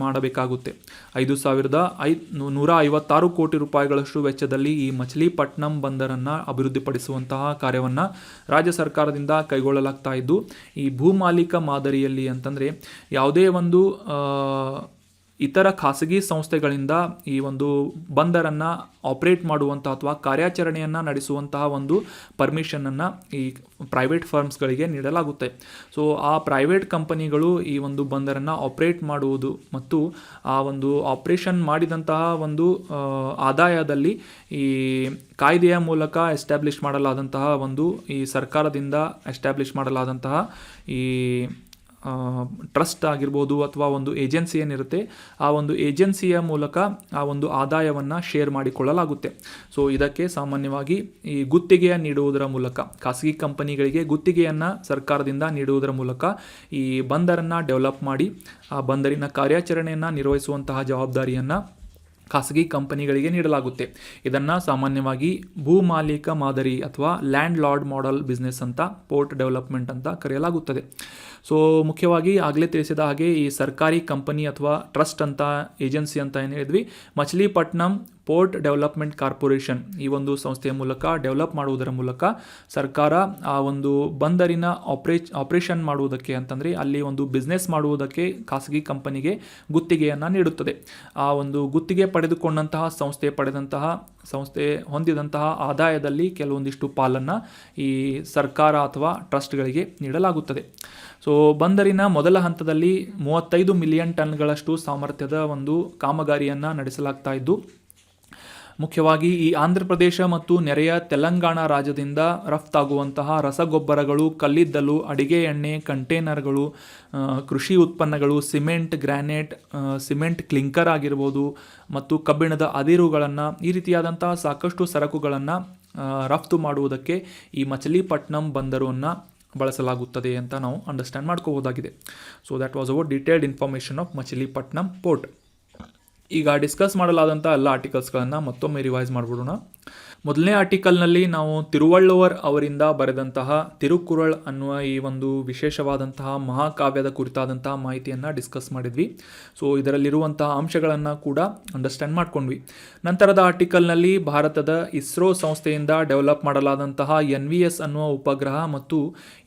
ಮಾಡಬೇಕಾಗುತ್ತೆ. 5,156 ಕೋಟಿ ರೂಪಾಯಿಗಳಷ್ಟು ವೆಚ್ಚದಲ್ಲಿ ಈ ಮಚಲಿಪಟ್ನಂ ಬಂದರನ್ನು ಅಭಿವೃದ್ಧಿಪಡಿಸುವಂತಹ ಕಾರ್ಯವನ್ನು ರಾಜ್ಯ ಸರ್ಕಾರದಿಂದ ಕೈಗೊಳ್ಳಲಾಗ್ತಾ ಇದ್ದು, ಈ ಭೂಮಾಲೀಕ ಮಾದರಿಯಲ್ಲಿ ಅಂತಂದರೆ ಯಾವುದೇ ಒಂದು ಇತರ ಖಾಸಗಿ ಸಂಸ್ಥೆಗಳಿಂದ ಈ ಒಂದು ಬಂದರನ್ನು ಆಪರೇಟ್ ಮಾಡುವಂತಹ ಅಥವಾ ಕಾರ್ಯಾಚರಣೆಯನ್ನು ನಡೆಸುವಂತಹ ಒಂದು ಪರ್ಮಿಷನನ್ನು ಈ ಪ್ರೈವೇಟ್ ಫರ್ಮ್ಸ್ಗಳಿಗೆ ನೀಡಲಾಗುತ್ತೆ. ಸೊ ಆ ಪ್ರೈವೇಟ್ ಕಂಪನಿಗಳು ಈ ಒಂದು ಬಂದರನ್ನು ಆಪರೇಟ್ ಮಾಡುವುದು ಮತ್ತು ಆ ಒಂದು ಆಪರೇಷನ್ ಮಾಡಿದಂತಹ ಒಂದು ಆದಾಯದಲ್ಲಿ ಈ ಕಾಯ್ದೆಯ ಮೂಲಕ ಎಸ್ಟಾಬ್ಲಿಷ್ ಮಾಡಲಾದಂತಹ ಒಂದು ಈ ಸರ್ಕಾರದಿಂದ ಎಸ್ಟಾಬ್ಲಿಷ್ ಮಾಡಲಾದಂತಹ ಈ ಟ್ರಸ್ಟ್ ಆಗಿರ್ಬೋದು ಅಥವಾ ಒಂದು ಏಜೆನ್ಸಿ ಏನಿರುತ್ತೆ ಆ ಒಂದು ಏಜೆನ್ಸಿಯ ಮೂಲಕ ಆ ಒಂದು ಆದಾಯವನ್ನು ಶೇರ್ ಮಾಡಿಕೊಳ್ಳಲಾಗುತ್ತೆ. ಸೊ ಇದಕ್ಕೆ ಸಾಮಾನ್ಯವಾಗಿ ಈ ಗುತ್ತಿಗೆಯ ನೀಡುವುದರ ಮೂಲಕ ಖಾಸಗಿ ಕಂಪನಿಗಳಿಗೆ ಗುತ್ತಿಗೆಯನ್ನು ಸರ್ಕಾರದಿಂದ ನೀಡುವುದರ ಮೂಲಕ ಈ ಬಂದರನ್ನು ಡೆವಲಪ್ ಮಾಡಿ ಆ ಬಂದರಿನ ಕಾರ್ಯಾಚರಣೆಯನ್ನು ನಿರ್ವಹಿಸುವಂತಹ ಜವಾಬ್ದಾರಿಯನ್ನು ಖಾಸಗಿ ಕಂಪನಿಗಳಿಗೆ ನೀಡಲಾಗುತ್ತೆ. ಇದನ್ನು ಸಾಮಾನ್ಯವಾಗಿ ಭೂಮಾಲೀಕ ಮಾದರಿ ಅಥವಾ ಲ್ಯಾಂಡ್ ಲಾರ್ಡ್ ಮಾಡೆಲ್ ಬಿಸ್ನೆಸ್ ಅಂತ, ಪೋರ್ಟ್ ಡೆವಲಪ್ಮೆಂಟ್ ಅಂತ ಕರೆಯಲಾಗುತ್ತದೆ. ಸೊ ಮುಖ್ಯವಾಗಿ ಆಗಲೇ ತಿಳಿಸಿದ ಹಾಗೆ ಈ ಸರ್ಕಾರಿ ಕಂಪನಿ ಅಥವಾ ಟ್ರಸ್ಟ್ ಅಂತ ಏಜೆನ್ಸಿ ಅಂತ ಏನು ಹೇಳಿದ್ವಿ, ಮಚಲಿಪಟ್ನಂ ಪೋರ್ಟ್ ಡೆವಲಪ್ಮೆಂಟ್ ಕಾರ್ಪೊರೇಷನ್ ಈ ಒಂದು ಸಂಸ್ಥೆಯ ಮೂಲಕ ಡೆವಲಪ್ ಮಾಡುವುದರ ಮೂಲಕ ಸರ್ಕಾರ ಆ ಒಂದು ಬಂದರಿನ ಆಪರೇಷನ್ ಮಾಡುವುದಕ್ಕೆ ಅಂತಂದರೆ ಅಲ್ಲಿ ಒಂದು ಬಿಸ್ನೆಸ್ ಮಾಡುವುದಕ್ಕೆ ಖಾಸಗಿ ಕಂಪನಿಗೆ ಗುತ್ತಿಗೆಯನ್ನು ನೀಡುತ್ತದೆ. ಆ ಒಂದು ಗುತ್ತಿಗೆ ಪಡೆದುಕೊಂಡಂತಹ ಸಂಸ್ಥೆ ಹೊಂದಿದಂತಹ ಆದಾಯದಲ್ಲಿ ಕೆಲವೊಂದಿಷ್ಟು ಪಾಲನ್ನು ಈ ಸರ್ಕಾರ ಅಥವಾ ಟ್ರಸ್ಟ್ಗಳಿಗೆ ನೀಡಲಾಗುತ್ತದೆ. ಸೊ ಬಂದರಿನ ಮೊದಲ ಹಂತದಲ್ಲಿ 35 ಮಿಲಿಯನ್ ಟನ್ಗಳಷ್ಟು ಸಾಮರ್ಥ್ಯದ ಒಂದು ಕಾಮಗಾರಿಯನ್ನು ನಡೆಸಲಾಗ್ತಾ ಇದ್ದು, ಮುಖ್ಯವಾಗಿ ಈ ಆಂಧ್ರ ಪ್ರದೇಶ ಮತ್ತು ನೆರೆಯ ತೆಲಂಗಾಣ ರಾಜ್ಯದಿಂದ ರಫ್ತಾಗುವಂತಹ ರಸಗೊಬ್ಬರಗಳು, ಕಲ್ಲಿದ್ದಲು, ಅಡಿಗೆ ಎಣ್ಣೆ, ಕಂಟೈನರ್ಗಳು, ಕೃಷಿ ಉತ್ಪನ್ನಗಳು, ಸಿಮೆಂಟ್, ಗ್ರಾನೈಟ್, ಸಿಮೆಂಟ್ ಕ್ಲಿಂಕರ್ ಆಗಿರ್ಬೋದು ಮತ್ತು ಕಬ್ಬಿಣದ ಅದಿರುಗಳನ್ನು, ಈ ರೀತಿಯಾದಂತಹ ಸಾಕಷ್ಟು ಸರಕುಗಳನ್ನು ರಫ್ತು ಮಾಡುವುದಕ್ಕೆ ಈ ಮಚಲಿಪಟ್ನಂ ಬಂದರನ್ನು ಬಳಸಲಾಗುತ್ತದೆ ಅಂತ ನಾವು ಅಂಡರ್ಸ್ಟ್ಯಾಂಡ್ ಮಾಡ್ಕೋಬೋದಾಗಿದೆ. So that was our detailed information of Machilipatnam port. ಈಗ ಡಿಸ್ಕಸ್ ಮಾಡಲಾದಂಥ ಎಲ್ಲ ಆರ್ಟಿಕಲ್ಸ್ಗಳನ್ನು ಮತ್ತೊಮ್ಮೆ ರಿವೈಸ್ ಮಾಡಿಬಿಡೋಣ. ಮೊದಲನೇ ಆರ್ಟಿಕಲ್ನಲ್ಲಿ ನಾವು ತಿರುವಳ್ಳುವರ್ ಅವರಿಂದ ಬರೆದಂತಹ ತಿರುಕುರಳ್ ಅನ್ನುವ ಈ ಒಂದು ವಿಶೇಷವಾದಂತಹ ಮಹಾಕಾವ್ಯದ ಕುರಿತಾದಂತಹ ಮಾಹಿತಿಯನ್ನು ಡಿಸ್ಕಸ್ ಮಾಡಿದ್ವಿ. ಸೊ ಇದರಲ್ಲಿರುವಂತಹ ಅಂಶಗಳನ್ನು ಕೂಡ ಅಂಡರ್ಸ್ಟ್ಯಾಂಡ್ ಮಾಡ್ಕೊಂಡ್ವಿ. ನಂತರದ ಆರ್ಟಿಕಲ್ನಲ್ಲಿ ಭಾರತದ ಇಸ್ರೋ ಸಂಸ್ಥೆಯಿಂದ ಡೆವಲಪ್ ಮಾಡಲಾದಂತಹ NVS ಅನ್ನುವ ಉಪಗ್ರಹ ಮತ್ತು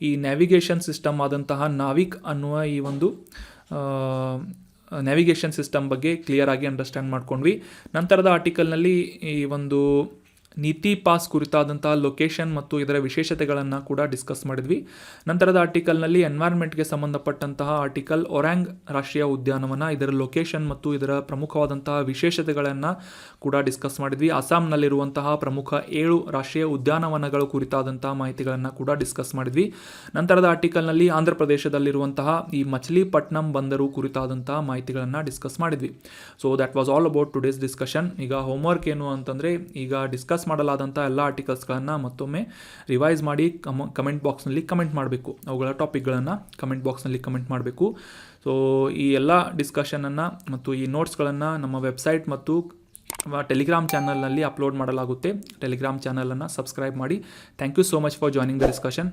ಈ ನ್ಯಾವಿಗೇಷನ್ ಸಿಸ್ಟಮ್ ಆದಂತಹ ನಾವಿಕ್ ಅನ್ನುವ ಈ ಒಂದು ನ್ಯಾವಿಗೇಷನ್ ಸಿಸ್ಟಮ್ ಬಗ್ಗೆ ಕ್ಲಿಯರ್ ಆಗಿ ಅಂಡರ್ಸ್ಟ್ಯಾಂಡ್ ಮಾಡ್ಕೊಂಡ್ವಿ. ನಂತರದ ಆರ್ಟಿಕಲ್ನಲ್ಲಿ ಈ ಒಂದು ನೀತಿ ಪಾಸ್ ಕುರಿತಾದಂತಹ ಲೊಕೇಶನ್ ಮತ್ತು ಇದರ ವಿಶೇಷತೆಗಳನ್ನು ಕೂಡ ಡಿಸ್ಕಸ್ ಮಾಡಿದ್ವಿ. ನಂತರದ ಆರ್ಟಿಕಲ್ನಲ್ಲಿ ಎನ್ವೈರ್ಮೆಂಟ್ಗೆ ಸಂಬಂಧಪಟ್ಟಂತಹ ಆರ್ಟಿಕಲ್ ಒರಾಂಗ್ ರಾಷ್ಟ್ರೀಯ ಉದ್ಯಾನವನ, ಇದರ ಲೊಕೇಶನ್ ಮತ್ತು ಇದರ ಪ್ರಮುಖವಾದಂತಹ ವಿಶೇಷತೆಗಳನ್ನು ಕೂಡ ಡಿಸ್ಕಸ್ ಮಾಡಿದ್ವಿ. ಅಸ್ಸಾಂನಲ್ಲಿರುವಂತಹ ಪ್ರಮುಖ 7 ರಾಷ್ಟ್ರೀಯ ಉದ್ಯಾನವನಗಳು ಕುರಿತಾದಂತಹ ಮಾಹಿತಿಗಳನ್ನು ಕೂಡ ಡಿಸ್ಕಸ್ ಮಾಡಿದ್ವಿ. ನಂತರದ ಆರ್ಟಿಕಲ್ನಲ್ಲಿ ಆಂಧ್ರ ಪ್ರದೇಶದಲ್ಲಿರುವಂತಹ ಈ ಮಚಲಿಪಟ್ನಂ ಬಂದರು ಕುರಿತಾದಂತಹ ಮಾಹಿತಿಗಳನ್ನು ಡಿಸ್ಕಸ್ ಮಾಡಿದ್ವಿ. So that was all about today's discussion. ಈಗ ಹೋಮ್ವರ್ಕ್ ಏನು ಅಂತಂದರೆ, ಈಗ ಡಿಸ್ಕಸ್ ಮಾಡಲಾದಂಥ ಎಲ್ಲ ಆರ್ಟಿಕಲ್ಸ್ಗಳನ್ನು ಮತ್ತೊಮ್ಮೆ ರಿವೈಸ್ ಮಾಡಿ ಕಮೆಂಟ್ ಬಾಕ್ಸ್ನಲ್ಲಿ ಕಮೆಂಟ್ ಮಾಡಬೇಕು. ಅವುಗಳ ಟಾಪಿಕ್ಗಳನ್ನು ಕಮೆಂಟ್ ಬಾಕ್ಸ್ನಲ್ಲಿ ಕಮೆಂಟ್ ಮಾಡಬೇಕು. ಸೊ ಈ ಎಲ್ಲ ಡಿಸ್ಕಷನನ್ನು ಮತ್ತು ಈ ನೋಟ್ಸ್ಗಳನ್ನು ನಮ್ಮ ವೆಬ್ಸೈಟ್ ಮತ್ತು ಟೆಲಿಗ್ರಾಮ್ ಚಾನಲ್ನಲ್ಲಿ ಅಪ್ಲೋಡ್ ಮಾಡಲಾಗುತ್ತೆ. ಟೆಲಿಗ್ರಾಮ್ ಚಾನಲನ್ನು ಸಬ್ಸ್ಕ್ರೈಬ್ ಮಾಡಿ. Thank you so much for joining the discussion.